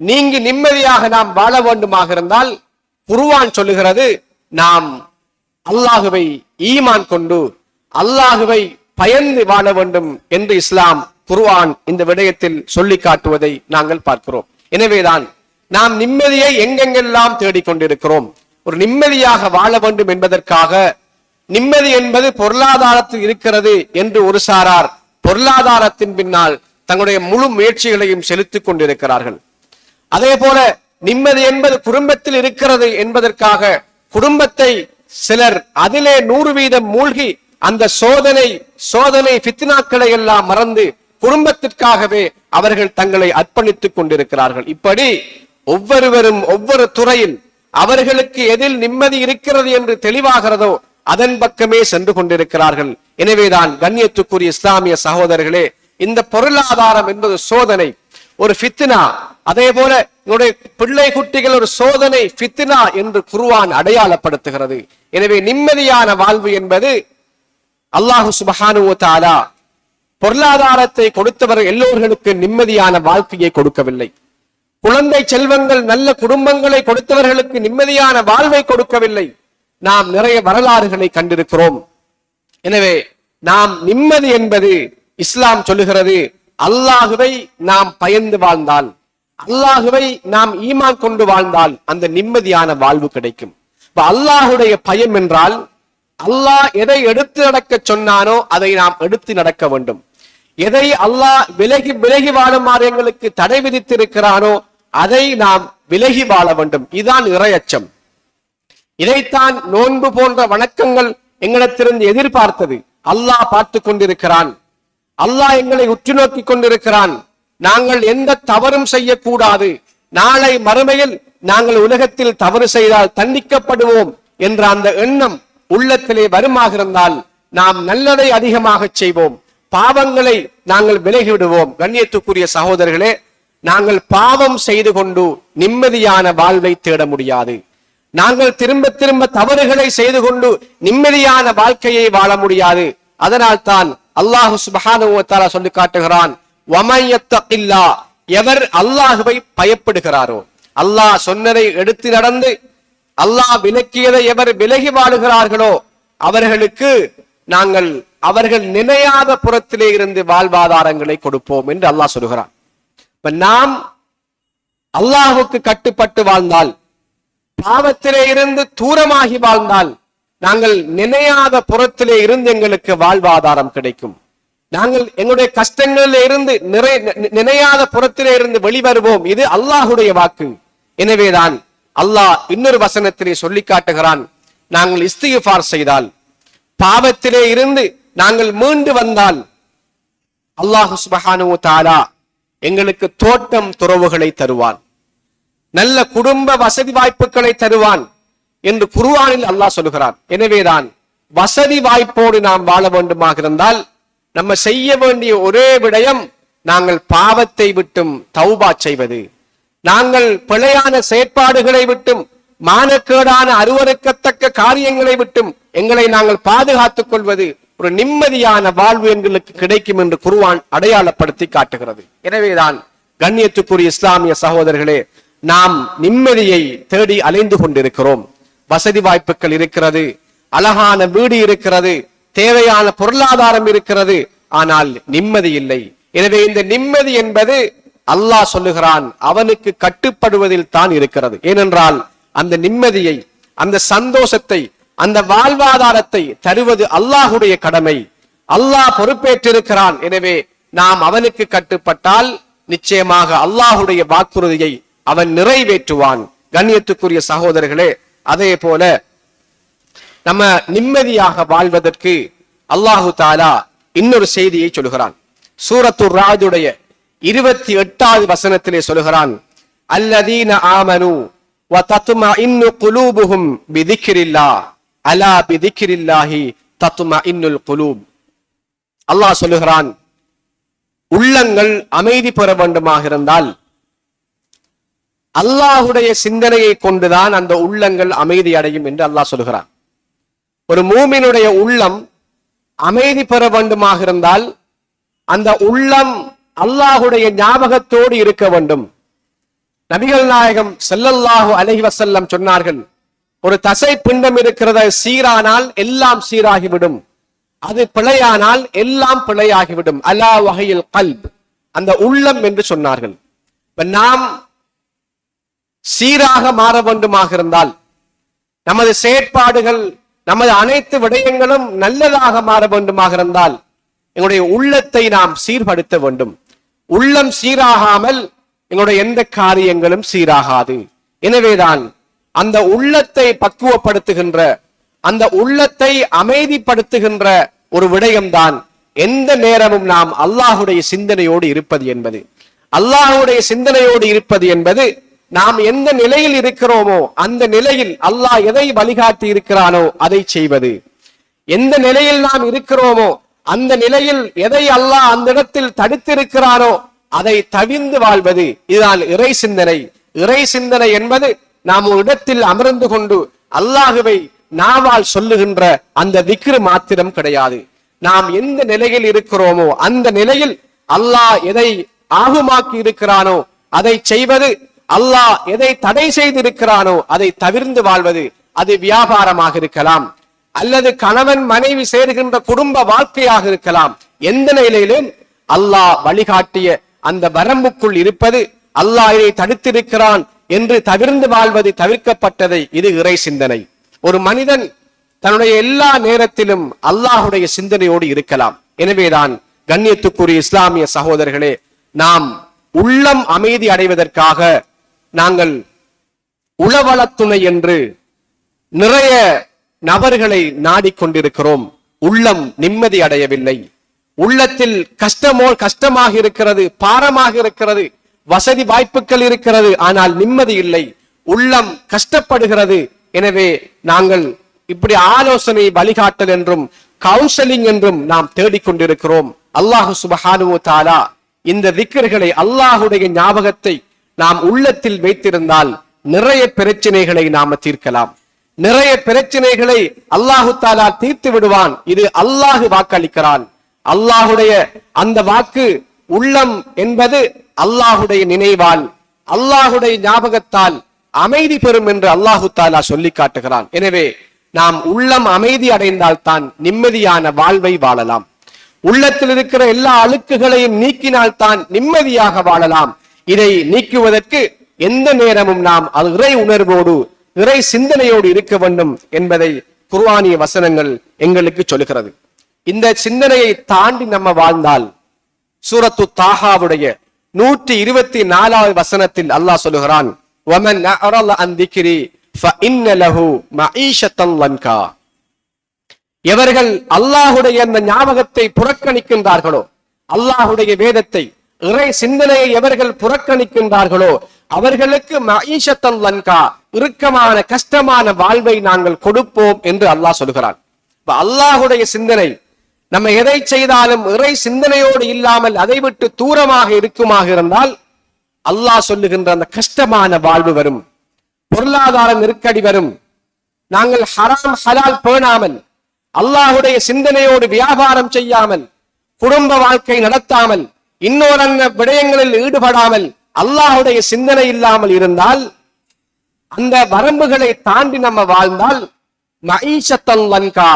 நீங்கி நிம்மதியாக நாம் வாழ வேண்டுமாக இருந்தால் குர்ஆன் சொல்லுகிறது, நாம் அல்லாஹுவை ஈமான் கொண்டு அல்லாஹுவை பயந்து வாழ வேண்டும் என்று இஸ்லாம் குர்ஆன் இந்த விடயத்தில் சொல்லி காட்டுவதை நாங்கள் பார்க்கிறோம். எனவேதான் நாம் நிம்மதியை எங்கெங்கெல்லாம் தேடிக்கொண்டிருக்கிறோம். ஒரு நிம்மதியாக வாழ வேண்டும் என்பதற்காக நிம்மதி என்பது பொருளாதாரத்தில் இருக்கிறது என்று ஒரு சாரார் பொருளாதாரத்தின் பின்னால் தங்களுடைய முழு முயற்சிகளையும் செலுத்திக் கொண்டிருக்கிறார்கள். அதே போல நிம்மதி என்பது குடும்பத்தில் இருக்கிறது என்பதற்காக குடும்பத்தை சிலர் அதிலே 100% மூழ்கி அந்த சோதனை ஃபித்னாக்களை எல்லாம் மறந்து குடும்பத்திற்காகவே அவர்கள் தங்களை அர்ப்பணித்துக் கொண்டிருக்கிறார்கள். இப்படி ஒவ்வொருவரும் ஒவ்வொரு துறையில் அவர்களுக்கு எதில் நிம்மதி இருக்கிறது என்று தெளிவாகிறதோ அதன் பக்கமே சென்று கொண்டிருக்கிறார்கள். எனவேதான் கண்ணியத்துக்குரிய இஸ்லாமிய சகோதரர்களே, இந்த பொருளாதாரம் என்பது சோதனை, ஒரு ஃபித்னா. அதே போல என்னுடைய பிள்ளை குட்டிகள் ஒரு சோதனை, ஃபித்னா என்று குர்ஆன் அடையாளப்படுத்துகிறது. எனவே நிம்மதியான வாழ்வு என்பது அல்லாஹு சுப்ஹானஹு வ தஆலா பொருளாதாரத்தை கொடுத்தவர் எல்லோர்களுக்கு நிம்மதியான வாழ்க்கையை கொடுக்கவில்லை. குழந்தை செல்வங்கள் நல்ல குடும்பங்களை கொடுத்தவர்களுக்கு நிம்மதியான வாழ்வை கொடுக்கவில்லை. நாம் நிறைய வரலாறுகளை கண்டிருக்கிறோம். எனவே நாம் நிம்மதி என்பது இஸ்லாம் சொல்லுகிறது, அல்லாஹுவை நாம் பயந்து வாழ்ந்தால், அல்லாஹுவை நாம் ஈமான் கொண்டு வாழ்ந்தால் அந்த நிம்மதியான வாழ்வு கிடைக்கும். அல்லாஹுடைய பயம் என்றால் அல்லாஹ் எதை எடுத்து நடக்க சொன்னானோ அதை நாம் எடுத்து நடக்க வேண்டும். எதை அல்லாஹ் விலகி விலகி வாழுமாறு எங்களுக்கு தடை விதித்திருக்கிறானோ அதை நாம் விலகி வாழ வேண்டும். இதுதான் இறையச்சம். இதைத்தான் நோன்பு போன்ற வணக்கங்கள் எங்களிடத்திலிருந்து எதிர்பார்த்தது. அல்லாஹ் பார்த்து கொண்டிருக்கிறான், அல்லாஹ் எங்களை உற்று நோக்கி கொண்டிருக்கிறான். நாங்கள் எந்த தவறும் செய்யக்கூடாது, நாளை மறுமையில் நாங்கள் உலகத்தில் தவறு செய்தால் தண்டிக்கப்படுவோம் என்ற அந்த எண்ணம் உள்ளத்திலே வருமாக இருந்தால் நாம் நல்லதை அதிகமாக செய்வோம், பாவங்களை நாங்கள் விலகிவிடுவோம். கண்ணியத்துக்குரிய சகோதரர்களே, நாங்கள் பாவம் செய்து கொண்டு நிம்மதியான வாழ்வை தேட முடியாது. நாங்கள் திரும்ப திரும்ப தவறுகளை செய்து கொண்டு நிம்மதியான வாழ்க்கையை வாழ முடியாது. அதனால் தான் அல்லாஹ் சுப்ஹானஹு வ தஆலா சொல்லி காட்டுகிறான், வமன் யத்தகில்லாஹ், எவர் அல்லாஹ்வை பயப்படுகிறாரோ, அல்லாஹ் சொன்னதை எடுத்து நடந்து அல்லாஹ் விலக்கியதை எவர் விலகி வாழுகிறார்களோ அவர்களுக்கு நாங்கள் அவர்கள் நினையாத புறத்திலே இருந்து வாழ்வாதாரங்களை கொடுப்போம் என்று அல்லாஹ் சொல்கிறான். நாம் அல்லாஹுக்கு கட்டுப்பட்டு வாழ்ந்தால், பாவத்திலே இருந்து தூரமாகி வாழ்ந்தால், நாங்கள் நினையாத புறத்திலே இருந்து எங்களுக்கு வாழ்வாதாரம் கிடைக்கும். நாங்கள் எங்களுடைய கஷ்டங்களில் இருந்து நினையாத புறத்திலே இருந்து வெளிவருவோம். இது அல்லாஹுடைய வாக்கு. எனவேதான் அல்லாஹ் இன்னொரு வசனத்திலே சொல்லி காட்டுகிறான், நாங்கள் இஸ்திக்ஃபார் செய்தால், பாவத்திலே இருந்து நாங்கள் மீண்டு வந்தால் அல்லாஹ் சுப்ஹானஹு வ தஆலா எங்களுக்கு தோட்டம் துறவுகளை தருவான், நல்ல குடும்ப வசதி வாய்ப்புகளை தருவான் என்று குர்ஆனில் அல்லாஹ் சொல்கிறான். எனவேதான் வசதி வாய்ப்போடு நாம் வாழ வேண்டுமாக இருந்தால் நம்ம செய்ய வேண்டிய ஒரே விடயம், நாங்கள் பாவத்தை விட்டும் தௌபா செய்வது, நாங்கள் பிழையான செயற்பாடுகளை விட்டும் மானக்கேடான அருவருக்கத்தக்க காரியங்களை விட்டும் எங்களை நாங்கள் பாதுகாத்துக் கொள்வது, ஒரு நிம்மதியான வாழ்வு எங்களுக்கு கிடைக்கும் என்று குர்ஆன் அடையாளப்படுத்தி காட்டுகிறது. எனவேதான் கண்ணியத்துக்குரிய இஸ்லாமிய சகோதரர்களே, நாம் நிம்மதியை தேடி அலைந்து கொண்டிருக்கிறோம். வசதி வாய்ப்புகள் இருக்கிறது, அழகான வீடு இருக்கிறது, தேவையான பொருளாதாரம் இருக்கிறது, ஆனால் நிம்மதி இல்லை. எனவே இந்த நிம்மதி என்பது அல்லாஹ் சொல்லுகிறான் அவனுக்கு கட்டுப்படுவதில் தான் இருக்கிறது. ஏனென்றால் அந்த நிம்மதியை, அந்த சந்தோஷத்தை, அந்த வாழ்வாதாரத்தை தருவது அல்லாஹுடைய கடமை. அல்லாஹ் பொறுப்பேற்றிருக்கிறான். எனவே நாம் அவனுக்கு கட்டுப்பட்டால் நிச்சயமாக அல்லாஹுடைய வாக்குறுதியை அவன் நிறைவேற்றுவான். கண்ணியத்துக்குரிய சகோதரர்களே, அதே போல நம்ம நிம்மதியாக வாழ்வதற்கு அல்லாஹு தஆலா இன்னொரு செய்தியை சொல்கிறான். சூரத்துர் ராதுடைய 28வது வசனத்திலே சொல்கிறான், அல்லதீன ஆமனு வ தத்மஇன்னு குலூபுஹும் பிதிக்ரில்லாஹ் அலா பிதிக்ரில்லாஹி தத்மஇன்னுல் குலூப். அல்லாஹ் சொல்லுகிறான், உள்ளங்கள் அமைதி பெற வேண்டுமாக இருந்தால் அல்லாஹுடைய சிந்தனையை கொண்டுதான் அந்த உள்ளங்கள் அமைதி அடையும் என்று அல்லாஹ் சொல்கிறான். ஒரு மூமினுடைய உள்ளம் அமைதி பெற வேண்டுமாக இருந்தால் அந்த உள்ளம் அல்லாஹுடைய ஞாபகத்தோடு இருக்க வேண்டும். நபிகள் நாயகம் ஸல்லல்லாஹு அலைஹி வஸல்லம் சொன்னார்கள், ஒரு தசை பிண்டம் இருக்கிறத சீரானால் எல்லாம் சீராகிவிடும், அது பிழையானால் எல்லாம் பிழையாகிவிடும். அலா வஹில் கல்ப், அந்த உள்ளம் என்று சொன்னார்கள். நாம் சீராக மாற வேண்டுமாக இருந்தால், நமது செயற்பாடுகள், நமது அனைத்து விடயங்களும் நல்லதாக மாற வேண்டுமாக இருந்தால் எங்களுடைய உள்ளத்தை நாம் சீர்படுத்த வேண்டும். உள்ளம் சீராகாமல் எங்களுடைய எந்த காரியங்களும் சீராகாது. எனவேதான் அந்த உள்ளத்தை பக்குவப்படுத்துகின்ற, அந்த உள்ளத்தை அமைதிப்படுத்துகின்ற ஒரு விடயம்தான் எந்த நேரமும் நாம் அல்லாஹுடைய சிந்தனையோடு இருப்பது என்பது. அல்லாஹுடைய சிந்தனையோடு இருப்பது என்பது நாம் எந்த நிலையில் இருக்கிறோமோ அந்த நிலையில் அல்லாஹ் எதை வழிகாட்டி இருக்கிறானோ அதை செய்வது. எந்த நிலையில் நாம் இருக்கிறோமோ அந்த நிலையில் எதை அல்லாஹ் அந்த இடத்தில் தடுத்திருக்கிறானோ அதை தவிர்ந்து வாழ்வது. இதுதான் இறை சிந்தனை. இறை சிந்தனை என்பது நாம் ஒரு இடத்தில் அமர்ந்து கொண்டு அல்லாஹுவை நாவால் சொல்லுகின்ற அந்த திக்ர் மாத்திரம் கிடையாது. நாம் எந்த நிலையில் இருக்கிறோமோ அந்த நிலையில் அல்லாஹ் எதை ஆகுமாக்கி இருக்கிறானோ அதை செய்வது, அல்லாஹ் எதை தடை செய்திருக்கிறானோ அதை தவிர்ந்து வாழ்வது. அது வியாபாரமாக இருக்கலாம், அல்லது கணவன் மனைவி சேர்கின்ற குடும்ப வாழ்க்கையாக இருக்கலாம். எந்த நிலையிலும் அல்லாஹ் வழிகாட்டிய அந்த வரம்புக்குள் இருப்பது, அல்லாஹ் இதை தடுத்திருக்கிறான் என்று தவிர்ந்து வாழ்வது, தவிர்க்கப்பட்டதை, இது இறை சிந்தனை. ஒரு மனிதன் தன்னுடைய எல்லா நேரத்திலும் அல்லாஹுடைய சிந்தனையோடு இருக்கலாம். எனவேதான் கண்ணியத்துக்குரிய இஸ்லாமிய சகோதரர்களே, நாம் உள்ளம் அமைதி அடைவதற்காக நாங்கள் உளவளத்துணை என்று நிறைய நபர்களை நாடிக்கொண்டிருக்கிறோம். உள்ளம் நிம்மதி அடையவில்லை. உள்ளத்தில் கஷ்டமாக இருக்கிறது, பாரமாக இருக்கிறது, வசதி வாய்ப்புகள் இருக்கிறது, ஆனால் நிம்மதி இல்லை. உள்ளம் கஷ்டப்படுகிறது. எனவே நாங்கள் இப்படி ஆலோசனை, வழிகாட்டல் என்றும் கவுன்சிலிங் என்றும் நாம் தேடிக்கொண்டிருக்கிறோம். அல்லாஹு சுப்ஹானஹு வ தஆலா இந்த திக்ர்களை, அல்லாஹுடைய ஞாபகத்தை நாம் உள்ளத்தில் வைத்திருந்தால் நிறைய பிரச்சனைகளை நாம தீர்க்கலாம். நிறைய பிரச்சனைகளை அல்லாஹு தஆலா தீர்த்து விடுவான். இது அல்லாஹ் வாக்களிக்கிறான். அல்லாஹுடைய அந்த வாக்கு, உள்ளம் என்பது அல்லாஹுடைய நினைவால், அல்லாஹுடைய ஞாபகத்தால் அமைதி பெறும் என்று அல்லாஹு தஆலா சொல்லி காட்டுகிறான். எனவே நாம் உள்ளம் அமைதி அடைந்தால் தான் நிம்மதியான வாழ்வை வாழலாம். உள்ளத்தில் இருக்கிற எல்லா அழுக்குகளையும் நீக்கினால் தான் நிம்மதியாக வாழலாம். இதை நீக்குவதற்கு எந்த நேரமும் நாம் இறை உணர்வோடு, இறை சிந்தனையோடு இருக்க வேண்டும் என்பதை குர்ஆனிய வசனங்கள் எங்களுக்கு சொல்லுகிறது. இந்த சிந்தனையை தாண்டி நம்ம வாழ்ந்தால், சூரத்து தாஹாவுடைய 124வது வசனத்தில் அல்லாஹ் சொல்லுகிறான், வமன் அஅரத அன் திக்ரி ஃபஇன்ன லஹு மஈஷத்தன் லன்கா. எவர்கள் அல்லாஹுடைய அந்த ஞாபகத்தை புறக்கணிக்கின்றார்களோ, அல்லாஹுடைய வேதத்தை, இறை சிந்தனையை எவர்கள் புறக்கணிக்கின்றார்களோ அவர்களுக்கு மஈஷத்தன் லன்கா, இறுக்கமான கஷ்டமான வாழ்வை நாங்கள் கொடுப்போம் என்று அல்லாஹ் சொல்கிறான். அல்லாஹுடைய சிந்தனை நம்ம எதை செய்தாலும் இறை சிந்தனையோடு இல்லாமல் அதை விட்டு தூரமாக இருக்குமாக இருந்தால் அல்லாஹ் சொல்லுகின்ற அந்த கஷ்டமான வாழ்வு வரும், பொருளாதார நெருக்கடி வரும். நாங்கள் ஹராம் ஹலால் பேணாமல், அல்லாஹுடைய சிந்தனையோடு வியாபாரம் செய்யாமல், குடும்ப வாழ்க்கை நடத்தாமல், இன்னொரு விடயங்களில் ஈடுபடாமல், அல்லாஹுடைய சிந்தனை இல்லாமல் இருந்தால், அந்த வரம்புகளை தாண்டி நம்ம வாழ்ந்தால் மஈஷத்தன் லன்கா,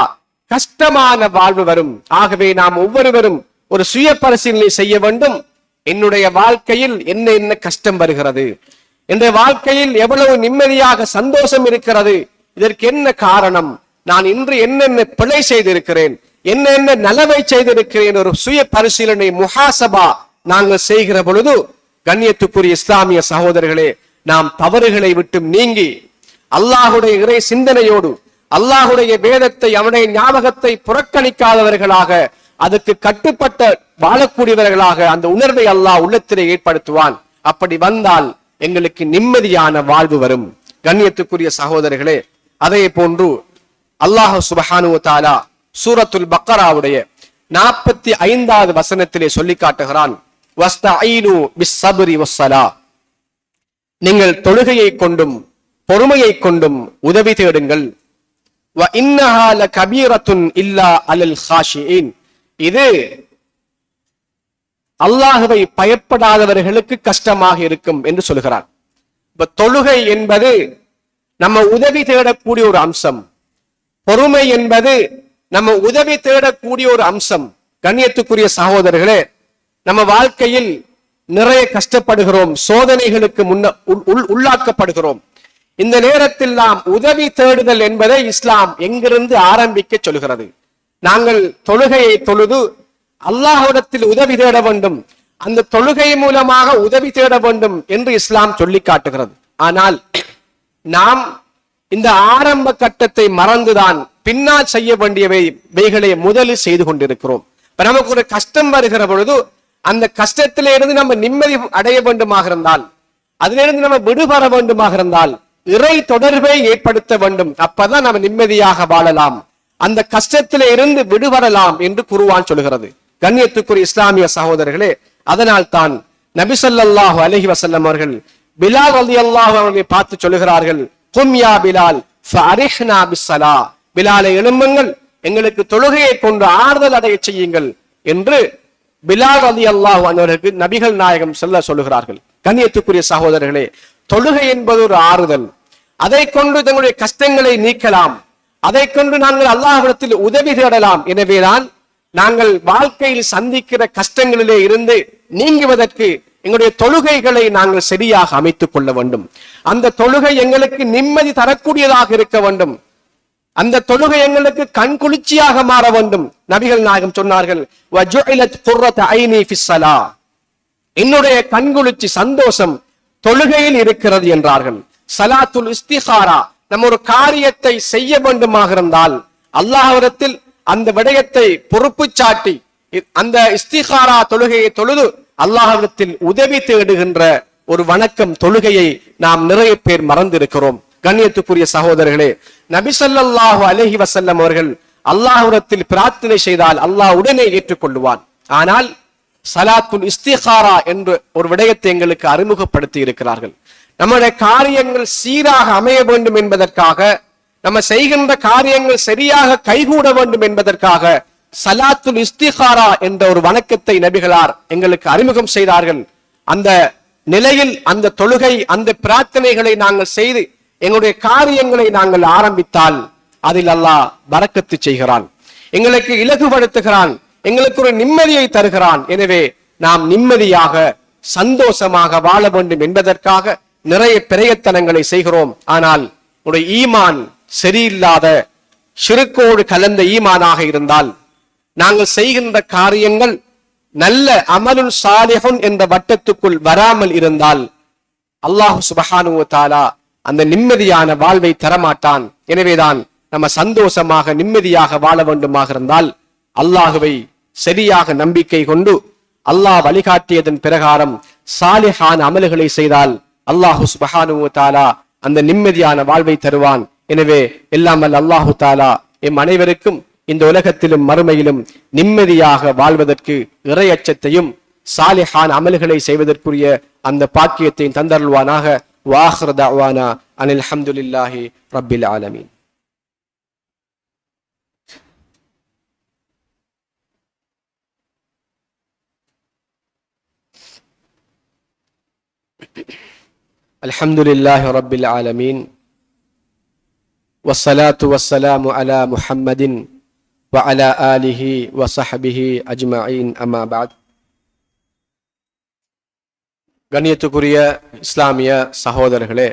கஷ்டமான வாழ்வு வரும். ஆகவே நாம் ஒவ்வொருவரும் ஒரு சுய பரிசீலனை செய்ய வேண்டும். என்னுடைய வாழ்க்கையில் என்ன என்ன கஷ்டம் வருகிறது, என்னுடைய வாழ்க்கையில் எவ்வளவு நிம்மதியாக சந்தோஷம் இருக்கிறது, இதற்கு என்ன காரணம், நான் இன்று என்னென்ன பிழை செய்திருக்கிறேன், என்னென்ன நலவை செய்திருக்கிறேன், ஒரு சுய பரிசீலனை, முஹாசபா நாங்கள் செய்கிற பொழுது, கண்ணியத்துக்குரிய இஸ்லாமிய சகோதரர்களே, நாம் தவறுகளை விட்டு நீங்கி அல்லாஹுடைய இறை சிந்தனையோடு, அல்லாஹுடைய வேதத்தை, அவனுடைய ஞாபகத்தை புறக்கணிக்காதவர்களாக, அதுக்கு கட்டுப்பட்ட வாழக்கூடியவர்களாக அந்த உணர்வை அல்லாஹ் உள்ளத்திலே ஏற்படுத்துவான். அப்படி வந்தால் எங்களுக்கு நிம்மதியான வாழ்வு வரும். கண்ணியத்துக்குரிய சகோதரர்களே, அதே போன்று அல்லாஹ் சுப்ஹானஹு வ தஆலா சூரத்துல் பக்கராவுடைய 45வது வசனத்திலே சொல்லி காட்டுகிறான், வஸ்தஈனு பிஸ்ஸப்ரி வஸ்ஸலா, நீங்கள் தொழுகையை கொண்டும் பொறுமையை கொண்டும் உதவி தேடுங்கள். வ இன்னஹா லகபீரத்துன் இல்லா அலல் காஷியின், இது அல்லாஹ்வை பயப்படாதவர்களுக்கு கஷ்டமாக இருக்கும் என்று சொல்கிறான். இப்ப தொழுகை என்பது நம்ம உதவி தேடக்கூடிய ஒரு அம்சம், பொறுமை என்பது நம்ம உதவி தேடக்கூடிய ஒரு அம்சம். கண்ணியத்துக்குரிய சகோதரர்களே, நம்ம வாழ்க்கையில் நிறைய கஷ்டப்படுகிறோம், சோதனைகளுக்கு உள்ளாக்கப்படுகிறோம். இந்த நேரத்தில் நாம் உதவி தேடுதல் என்பதை இஸ்லாம் எங்கிருந்து ஆரம்பிக்க சொல்கிறது. நாங்கள் தொழுகையை தொழுது அல்லாஹ்விடத்தில் உதவி தேட வேண்டும், அந்த தொழுகை மூலமாக உதவி தேட வேண்டும் என்று இஸ்லாம் சொல்லி காட்டுகிறது. ஆனால் நாம் இந்த ஆரம்ப கட்டத்தை மறந்துதான் பின்னால் செய்ய வேண்டியவைகளை முதலில் செய்து கொண்டிருக்கிறோம். நமக்கு ஒரு கஷ்டம் வருகிற பொழுது அந்த கஷ்டத்திலே இருந்து நம்ம நிம்மதி அடைய வேண்டுமாக இருந்தால், அதிலிருந்து நம்ம விடுபட வேண்டுமாக இருந்தால் இறை தொடர்பை ஏற்படுத்த வேண்டும். அப்பதான் நம்ம நிம்மதியாக வாழலாம், அந்த கஷ்டத்திலே இருந்து விடுபடலாம் என்று குர்ஆன் சொல்கிறது. கண்ணியத்துக்குரிய இஸ்லாமிய சகோதரர்களே, அதனால் தான் நபி ஸல்லல்லாஹு அலைஹி வஸல்லம் அவர்கள் பிலால் ரலியல்லாஹு அன்ஹு பார்த்து சொல்லுகிறார்கள், கும் யா பிலால் ஃபஅரிஹ்னா பிஸ்ஸலா, பிலாலை எழும்புங்கள், எங்களுக்கு தொழுகையை கொண்டு ஆறுதல் அடைய செய்யுங்கள் என்று பிலால் ரலியல்லாஹு அன்ஹு அவர்களுக்கு நபிகள் நாயகம் சொல்லுகிறார்கள். கண்ணியத்துக்குரிய சகோதரர்களே, தொழுகை என்பது ஒரு ஆறுதல். அதை கொண்டு தங்களுடைய கஷ்டங்களை நீக்கலாம், அதை கொண்டு நாங்கள் அல்லாஹ்விடத்தில் உதவி தேடலாம். எனவேதான் நாங்கள் வாழ்க்கையில் சந்திக்கிற கஷ்டங்களிலே இருந்து நீங்குவதற்கு எங்களுடைய தொழுகைகளை நாங்கள் சரியாக அமைத்துக் கொள்ள வேண்டும். அந்த தொழுகை எங்களுக்கு நிம்மதி தரக்கூடியதாக இருக்க வேண்டும். அந்த தொழுகை எங்களுக்கு கண் குளிர்ச்சியாக மாற வேண்டும். நபிகள் நாயகம் சொன்னார்கள், வஜுஇலத் குர்ரத்து ஐனி ஃபிஸ்ஸலா, என்னுடைய கண்குளிர்ச்சி சந்தோஷம் தொழுகையில் இருக்கிறது என்றார்கள். சலாத்துல் இஸ்திகாரா, நம்ம ஒரு காரியத்தை செய்ய வேண்டுமாக இருந்தால் அல்லாஹ்விடத்தில் அந்த விடயத்தை பொறுப்பு சாட்டி அந்த இஸ்திகாரா தொழுகையை தொழுது அல்லாஹ்விடத்தில் உதவி தேடுகின்ற ஒரு வணக்கம் தொழுகையை நாம் நிறைய பேர் மறந்திருக்கிறோம். கண்ணியத்துக்குரிய சகோதரர்களே, நபி ஸல்லல்லாஹு அலைஹி வஸல்லம் அவர்கள் அல்லாஹ்விடத்தில் பிரார்த்தனை செய்தால் அல்லாஹ் உடனே ஏற்றுக்கொள்வான். ஆனால் சலாத்துல் இஸ்திகாரா என்று ஒரு விடயத்தை எங்களுக்கு அறிமுகப்படுத்தி இருக்கிறார்கள். நம்முடைய காரியங்கள் சீராக அமைய வேண்டும் என்பதற்காக, நம்ம செய்கின்ற காரியங்கள் சரியாக கைகூட வேண்டும் என்பதற்காக சலாத்துல் இஸ்திகாரா என்ற ஒரு வணக்கத்தை நபிகளார் எங்களுக்கு அறிமுகம் செய்தார்கள். அந்த நிலையில் அந்த தொழுகை, அந்த பிரார்த்தனைகளை நாங்கள் செய்து எங்களுடைய காரியங்களை நாங்கள் ஆரம்பித்தால் அதில் அல்லாஹ் பரக்கத்து செய்கிறான், எங்களுக்கு இலகுபடுத்துகிறான், எங்களுக்கு ஒரு நிம்மதியை தருகிறான். எனவே நாம் நிம்மதியாக சந்தோஷமாக வாழ வேண்டும் என்பதற்காக நிறைய பிரயத்தனங்களை செய்கிறோம். ஆனால் உடைய ஈமான் சரியில்லாத ஷிர்க்கோடு கலந்த ஈமானாக இருந்தால், நாங்கள் செய்கின்ற காரியங்கள் நல்ல அமலுல் சாலிஹுன் என்ற வட்டத்துக்குள் வராமல் இருந்தால் அல்லாஹ் சுப்ஹானஹு வ தஆலா அந்த நிம்மதியான வாழ்வை தரமாட்டான். எனவேதான் நம்ம சந்தோஷமாக நிம்மதியாக வாழ வேண்டுமாக இருந்தால் அல்லாஹுவை சரியாக நம்பிக்கை கொண்டு அல்லாஹ் வழிகாட்டியதன் பிரகாரம் சாலிஹான அமல்களை செய்தால் அல்லாஹு சுப்ஹானஹு வ தஆலா அந்த நிம்மதியான வாழ்வை தருவான். எனவே எல்லாம் வல்ல அல்லாஹு தஆலா எம் அனைவருக்கும் இந்த உலகத்திலும் மறுமையிலும் நிம்மதியாக வாழ்வதற்கு இறை அச்சத்தையும் சாலிஹான அமல்களை செய்வதற்குரிய அந்த பாக்கியத்தை தந்தருள்வானாக. வாஹிரு தஅவானா அனில் ஹம்துலில்லாஹி ரப்பில் ஆலமீன். அல்ஹம்துலில்லாஹி ரப்பில் ஆலமீன் வஸ்ஸலாத்து வஸ்ஸலாமு அலா முஹம்மதின் வ அலா ஆலிஹி வ ஸஹ்பிஹி அஜ்மஈன். அம்மா பஅத். கண்ணியத்துக்குரிய இஸ்லாமிய சகோதரர்களே,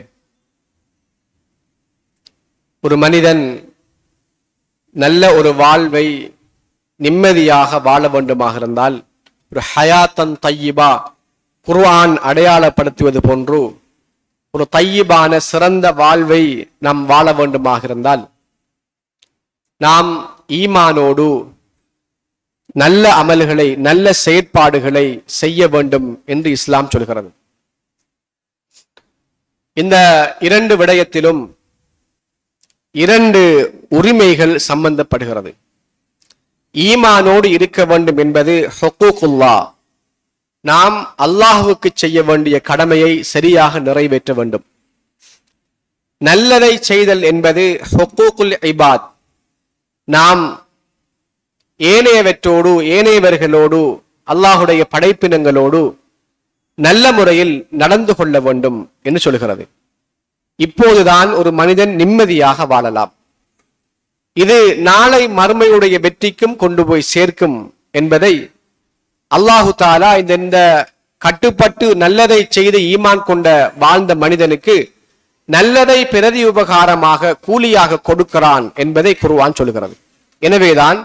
ஒரு மனிதன் நல்ல ஒரு வாழ்வை நிம்மதியாக வாழ வேண்டுமாக இருந்தால், ஒரு ஹயாத்தன் தையிபா குர்ஆன் அடையாளப்படுத்துவது போன்று ஒரு தையிபான சிறந்த வாழ்வை நாம் வாழ வேண்டுமாக இருந்தால், நாம் ஈமானோடு நல்ல அமல்களை, நல்ல செயற்பாடுகளை செய்ய வேண்டும் என்று இஸ்லாம் சொல்கிறது. இந்த இரண்டு விடயத்திலும் இரண்டு உரிமைகள் சம்பந்தப்படுகிறது. ஈமானோடு இருக்க வேண்டும் என்பது ஹுக்கூக்குல்லாஹ், நாம் அல்லாஹ்வுக்கு செய்ய வேண்டிய கடமையை சரியாக நிறைவேற்ற வேண்டும். நல்லதை செய்தல் என்பது ஹுக்கூக்குல் இபாத், நாம் ஏனையவற்றோடு ஏனையவர்களோடு அல்லாஹுடைய படைப்பினங்களோடு நல்ல முறையில் நடந்து கொள்ள வேண்டும் என்று சொல்கிறது. இப்போதுதான் ஒரு மனிதன் நிம்மதியாக வாழலாம். இது நாளை மறுமையுடைய வெற்றிக்கும் கொண்டு போய் சேர்க்கும் என்பதை அல்லாஹு தாலா இந்த கட்டுப்பட்டு நல்லதை செய்து ஈமான் கொண்ட வாழ்ந்த மனிதனுக்கு நல்லதை பிரதி உபகாரமாக கூலியாக கொடுக்கிறான் என்பதை குர்ஆன் சொல்கிறது. எனவேதான்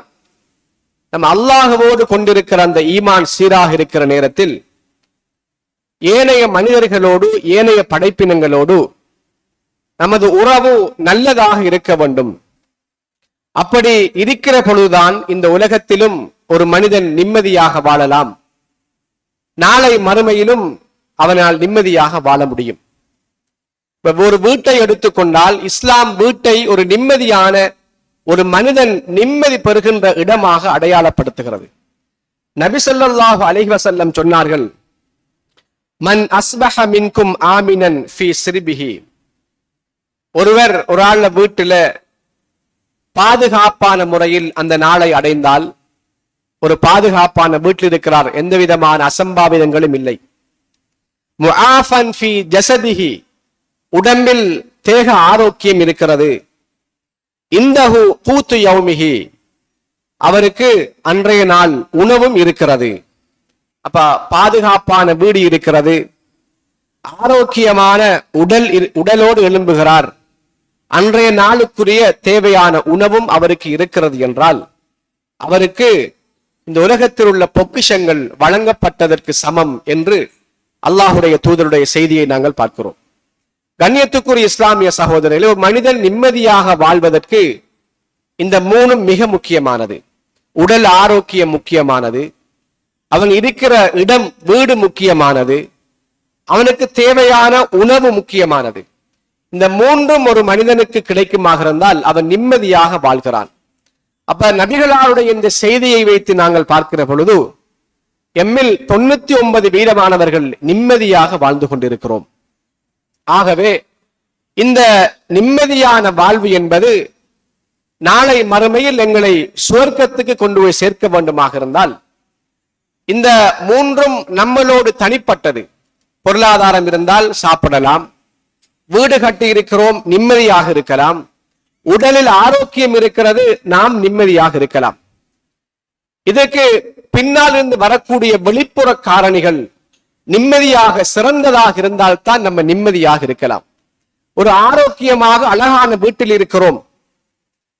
நம்ம அல்லாஹ்வோடு கொண்டிருக்கிற அந்த ஈமான் சீராக இருக்கிற நேரத்தில் ஏனைய மனிதர்களோடு ஏனைய படைப்பினங்களோடு நமது உறவு நல்லதாக இருக்க வேண்டும். அப்படி இருக்கிற பொழுதுதான் இந்த உலகத்திலும் ஒரு மனிதன் நிம்மதியாக வாழலாம், நாளை மறுமையிலும் அவனால் நிம்மதியாக வாழ முடியும். ஒரு வீட்டை எடுத்துக்கொண்டால் இஸ்லாம் வீட்டை ஒரு நிம்மதியான ஒரு மனிதன் நிம்மதி பெறுகின்ற இடமாக அடையாளப்படுத்துகிறது. நபி ஸல்லல்லாஹு அலைஹி வஸல்லம் சொன்னார்கள், மன் அஸ்பஹ மின்கும் ஆமினன் ஃபீ சிர்பிஹி, ஒருவர் ஒரு ஆள் வீட்டில பாதுகாப்பான முறையில் அந்த நாளை அடைந்தால், ஒரு பாதுகாப்பான வீட்டில் இருக்கிறார், எந்த விதமான அசம்பாவிதங்களும் இல்லை. முஆஃபன் ஃபீ ஜஸதிஹி, உடம்பில் தேக ஆரோக்கியம் இருக்கிறது. இந்தஹு கூத்து யௌமிஹி, அவருக்கு அன்றைய நாள் உணவும் இருக்கிறது. அப்ப பாதுகாப்பான வீடு இருக்கிறது, ஆரோக்கியமான உடலோடு எழும்புகிறார். அன்றைய நாளுக்குரிய தேவையான உணவும் அவருக்கு இருக்கிறது என்றால் அவருக்கு இந்த உலகத்தில் உள்ள பொக்கிஷங்கள் வழங்கப்பட்டதற்கு சமம் என்று அல்லாஹுடைய தூதருடைய செய்தியை நாங்கள் பார்க்கிறோம். கண்ணியத்துக்குரிய இஸ்லாமிய சகோதரர்களே, ஒரு மனிதன் நிம்மதியாக வாழ்வதற்கு இந்த மூணும் மிக முக்கியமானது. உடல் ஆரோக்கியம் முக்கியமானது, அவன் இருக்கிற இடம் வீடு முக்கியமானது, அவனுக்கு தேவையான உணவு முக்கியமானது. இந்த மூன்றும் ஒரு மனிதனுக்கு கிடைக்குமாக இருந்தால் அவன் நிம்மதியாக வாழ்கிறான். அப்ப நபிகளாருடைய இந்த செய்தியை வைத்து நாங்கள் பார்க்கிற பொழுது எம்மில் 99 வீதமானவர்கள் நிம்மதியாக வாழ்ந்து கொண்டிருக்கிறோம். ஆகவே இந்த நிம்மதியான வாழ்வு என்பது நாளை மறுமையில் எங்களை சுவர்க்கத்துக்கு கொண்டு போய் சேர்க்க வேண்டுமாக இருந்தால் இந்த மூன்றும் நம்மளோடு தனிப்பட்டது. பொருளாதாரம் இருந்தால் சாப்பிடலாம், வீடு கட்டி இருக்கிறோம், நிம்மதியாக இருக்கலாம், உடலில் ஆரோக்கியம் இருக்கிறது, நாம் நிம்மதியாக இருக்கலாம். இதற்கு பின்னால் இருந்து வரக்கூடிய வெளிப்புற காரணிகள் நிம்மதியாக சிறந்ததாக இருந்தால்தான் நம்ம நிம்மதியாக இருக்கலாம். ஒரு ஆரோக்கியமாக அழகான வீட்டில் இருக்கிறோம்,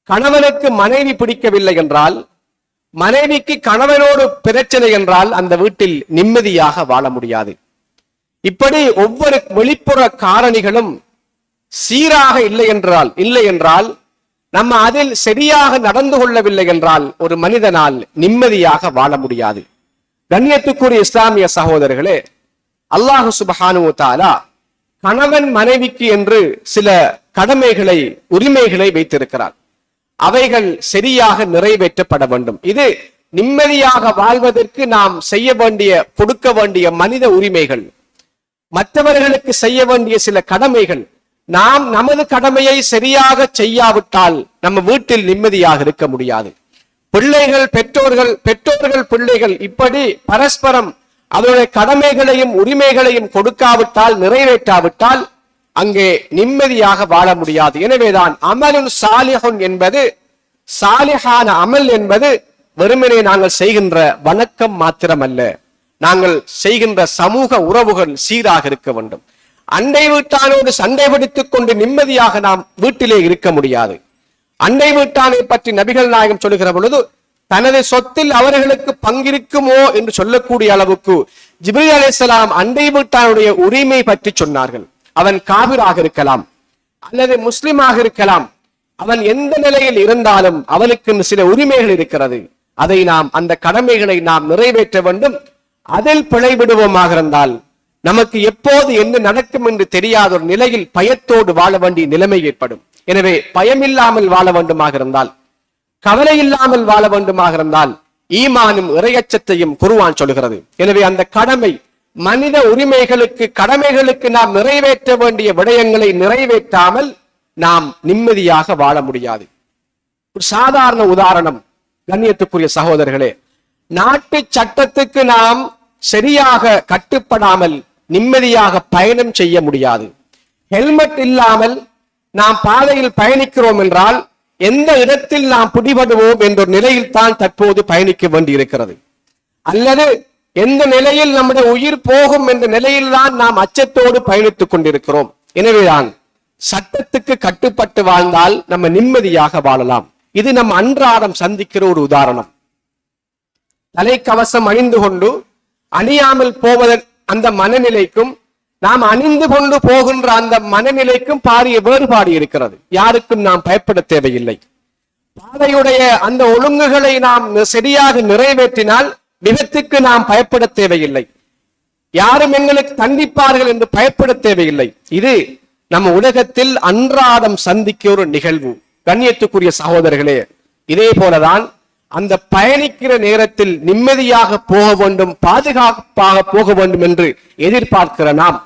கணவனுக்கு மனைவி பிடிக்கவில்லை என்றால், மனைவிக்கு கணவனோடு பிரச்சனை என்றால் அந்த வீட்டில் நிம்மதியாக வாழ முடியாது. இப்படி ஒவ்வொரு வெளிப்புற காரணிகளும் சீராக இல்லை என்றால் நம்ம அதில் சரியாக நடந்து கொள்ளவில்லை என்றால் ஒரு மனிதனால் நிம்மதியாக வாழ முடியாது. கண்ணியத்துக்குரிய இஸ்லாமிய சகோதரர்களே, அல்லாஹு சுப்ஹானஹு வ தஆலா கணவன் மனைவிக்கு என்று சில கடமைகளை உரிமைகளை வைத்திருக்கிறார். அவைகள் சரியாக நிறைவேற்றப்பட வேண்டும். இது நிம்மதியாக வாழ்வதற்கு நாம் செய்ய வேண்டிய கொடுக்க வேண்டிய மனித உரிமைகள், மற்றவர்களுக்கு செய்ய வேண்டிய சில கடமைகள். நாம் நமது கடமையை சரியாக செய்யாவிட்டால் நம்ம வீட்டில் நிம்மதியாக இருக்க முடியாது. பிள்ளைகள் பெற்றோர்கள் பிள்ளைகள் இப்படி பரஸ்பரம் அவருடைய கடமைகளையும் உரிமைகளையும் கொடுக்காவிட்டால், நிறைவேற்றாவிட்டால் அங்கே நிம்மதியாக வாழ முடியாது. எனவேதான் அமலுன் சாலிஹுன் என்பது, சாலிஹான அமல் என்பது வெறுமனே நாங்கள் செய்கின்ற வணக்கம் மாத்திரமல்ல, நாங்கள் செய்கின்ற சமூக உறவுகள் சீராக இருக்க வேண்டும். அண்டை வீட்டானோடு சண்டை பிடித்துக் கொண்டு நிம்மதியாக நாம் வீட்டிலே இருக்க முடியாது. அண்டை வீட்டானை பற்றி நபிகள் நாயகம் சொல்லுகிற பொழுது தனது சொத்தில் அவர்களுக்கு பங்கிருக்குமோ என்று சொல்லக்கூடிய அளவுக்கு ஜிப்ரீல் அலைஹிஸ்ஸலாம் அண்டை வீட்டானுடைய உரிமை பற்றி சொன்னார்கள். அவன் காபிராக இருக்கலாம் அல்லது முஸ்லிமாக இருக்கலாம், அவன் எந்த நிலையில் இருந்தாலும் அவனுக்கு சில உரிமைகள் இருக்கிறது. அதை நாம் அந்த கடமைகளை நாம் நிறைவேற்ற வேண்டும். அதில் பிழைவிடுவோமாக இருந்தால் நமக்கு எப்போது என்ன நடக்கும் என்று தெரியாத ஒரு நிலையில் பயத்தோடு வாழ வேண்டிய நிலைமை ஏற்படும். எனவே பயமில்லாமல் வாழ வேண்டுமாக இருந்தால், கவலை இல்லாமல் வாழ வேண்டுமாக இருந்தால் ஈமானும் இறையச்சத்தையும் குர்ஆன் சொல்கிறது. எனவே அந்த கடமை, மனித உரிமைகளுக்கு கடமைகளுக்கு நாம் நிறைவேற்ற வேண்டிய விடயங்களை நிறைவேற்றாமல் நாம் நிம்மதியாக வாழ முடியாது. ஒரு சாதாரண உதாரணம், கண்ணியத்துக்குரிய சகோதரர்களே, நாட்டு சட்டத்துக்கு நாம் சரியாக கட்டுப்படாமல் நிம்மதியாக பயணம் செய்ய முடியாது. ஹெல்மெட் இல்லாமல் நாம் பாதையில் பயணிக்கிறோம் என்றால் எந்த இடத்தில் நாம் பிடிபடுவோம் என்ற நிலையில் தான் தற்போது பயணிக்க வேண்டி இருக்கிறது. அல்லது எந்த நிலையில் நம்முடைய உயிர் போகும் என்ற நிலையில் தான் நாம் அச்சத்தோடு பயணித்துக் கொண்டிருக்கிறோம். எனவேதான் சட்டத்துக்கு கட்டுப்பட்டு வாழ்ந்தால் நம்ம நிம்மதியாக வாழலாம். இது நம் அன்றாடம் சந்திக்கிற ஒரு உதாரணம். தலைக்கவசம் அணிந்து கொண்டு அணியாமல் போவதன் அந்த மனநிலைக்கும் நாம் அணிந்து கொண்டு போகின்ற அந்த மனநிலைக்கும் பாரிய வேறுபாடு இருக்கிறது. யாருக்கும் நாம் பயப்பட தேவையில்லை. பாதையுடைய அந்த ஒழுங்குகளை நாம் சரியாக நிறைவேற்றினால் விபத்துக்கு நாம் பயப்பட தேவையில்லை. யாரும் எங்களுக்கு தண்டிப்பார்கள் என்று பயப்பட தேவையில்லை. இது நம்ம உலகத்தில் அன்றாடம் சந்திக்க ஒரு நிகழ்வு. கண்ணியத்துக்குரிய சகோதரர்களே, இதே போலதான் அந்த பயணிக்கிற நேரத்தில் நிம்மதியாக போக வேண்டும், பாதுகாப்பாக போக வேண்டும் என்று எதிர்பார்க்கிற நாம்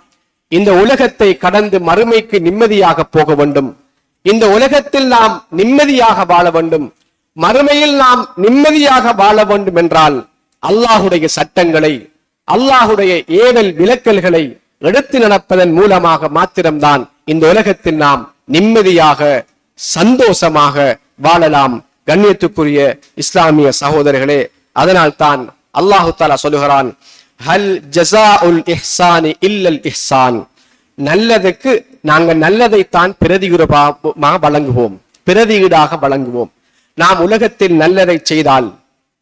இந்த உலகத்தை கடந்து மறுமைக்கு நிம்மதியாக போக வேண்டும். இந்த உலகத்தில் நாம் நிம்மதியாக வாழ வேண்டும், மறுமையில் நாம் நிம்மதியாக வாழ வேண்டும் என்றால் அல்லாஹுடைய சட்டங்களை, அல்லாஹுடைய ஏவல் விலக்கல்களை எடுத்து நடப்பதன் மூலமாக மாத்திரம்தான் இந்த உலகத்தில் நாம் நிம்மதியாக சந்தோஷமாக வாழலாம். கண்ணியத்துக்குரிய இஸ்லாமிய சகோதரர்களே, அதனால் தான் அல்லாஹு தஆலா சொல்லுகிறான், ஹல் ஜஸாஉல் இஹ்சானி இல்லல் இஹ்சான், நல்லதுக்கு நாங்கள் நல்லதைத்தான் பிரதியீடாக வழங்குவோம். நாம் உலகத்தில் நல்லதை செய்தால்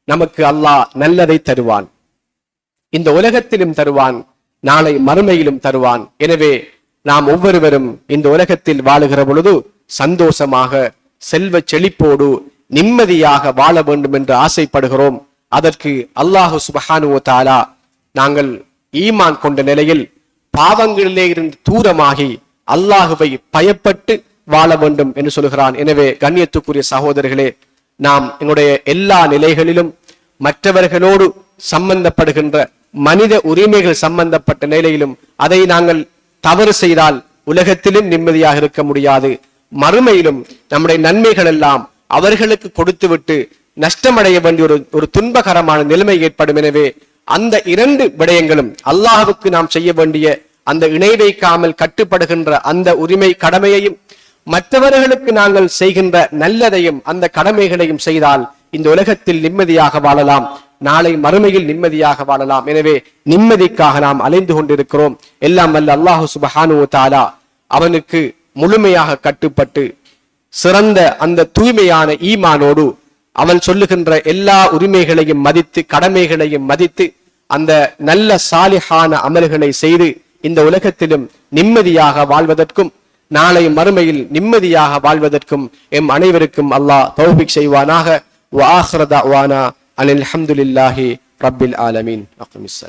நமக்கு அல்லாஹ் நல்லதை தருவான். இந்த உலகத்திலும் தருவான், நாளை மறுமையிலும் தருவான். எனவே நாம் ஒவ்வொருவரும் இந்த உலகத்தில் வாழுகிற பொழுது சந்தோஷமாக, செல்வ செழிப்போடு, நிம்மதியாக வாழ வேண்டும் என்று ஆசைப்படுகிறோம். அதற்கு அல்லாஹு சுப்ஹானஹு வ தஆலா நாங்கள் ஈமான் கொண்ட நிலையில் பாவங்களிலே இருந்து தூரமாகி அல்லாஹுவை பயப்பட்டு வாழ வேண்டும் என்று சொல்கிறான். எனவே கண்ணியத்துக்குரிய சகோதரர்களே, நாம் எங்களுடைய எல்லா நிலைகளிலும் மற்றவர்களோடு சம்பந்தப்படுகின்ற மனித உரிமைகள் சம்பந்தப்பட்ட நிலையிலும் அதை நாங்கள் தவறு செய்தால் உலகத்திலும் நிம்மதியாக இருக்க முடியாது, மறுமையிலும் நம்முடைய நன்மைகள் எல்லாம் அவர்களுக்கு கொடுத்துவிட்டு நஷ்டமடைய வேண்டிய ஒரு துன்பகரமான நிலைமை ஏற்படும். எனவே அந்த இரண்டு விடயங்களும் அல்லாஹ்வுக்கு நாம் செய்ய வேண்டிய அந்த இணை வைக்காமல் கட்டுப்படுகின்ற அந்த உரிமை கடமையையும் மற்றவர்களுக்கு நாங்கள் செய்கின்ற நல்லதையும் அந்த கடமைகளையும் செய்தால் இந்த உலகத்தில் நிம்மதியாக வாழலாம், நாளை மறுமையில் நிம்மதியாக வாழலாம். எனவே நிம்மதிக்காக நாம் அலைந்து கொண்டிருக்கிறோம். எல்லாம் வல்ல அல்லாஹு சுப்ஹானஹு வ தஆலா அவனுக்கு முழுமையாக கட்டுப்பட்டு சிறந்த அந்த தூய்மையான ஈமானோடு அவன் சொல்லுகின்ற எல்லா உரிமைகளையும் மதித்து கடமைகளையும் மதித்து அந்த நல்ல சாலிஹான அமல்களை செய்து இந்த உலகத்திலும் நிம்மதியாக வாழ்வதற்கும் நாளை மறுமையில் நிம்மதியாக வாழ்வதற்கும் எம் அனைவருக்கும் அல்லாஹ் தௌஃபீக் செய்வானாக. வ ஆகிரு தஅவானா அனில் ஹம்துலில்லாஹி ரப்பில் ஆலமீன்.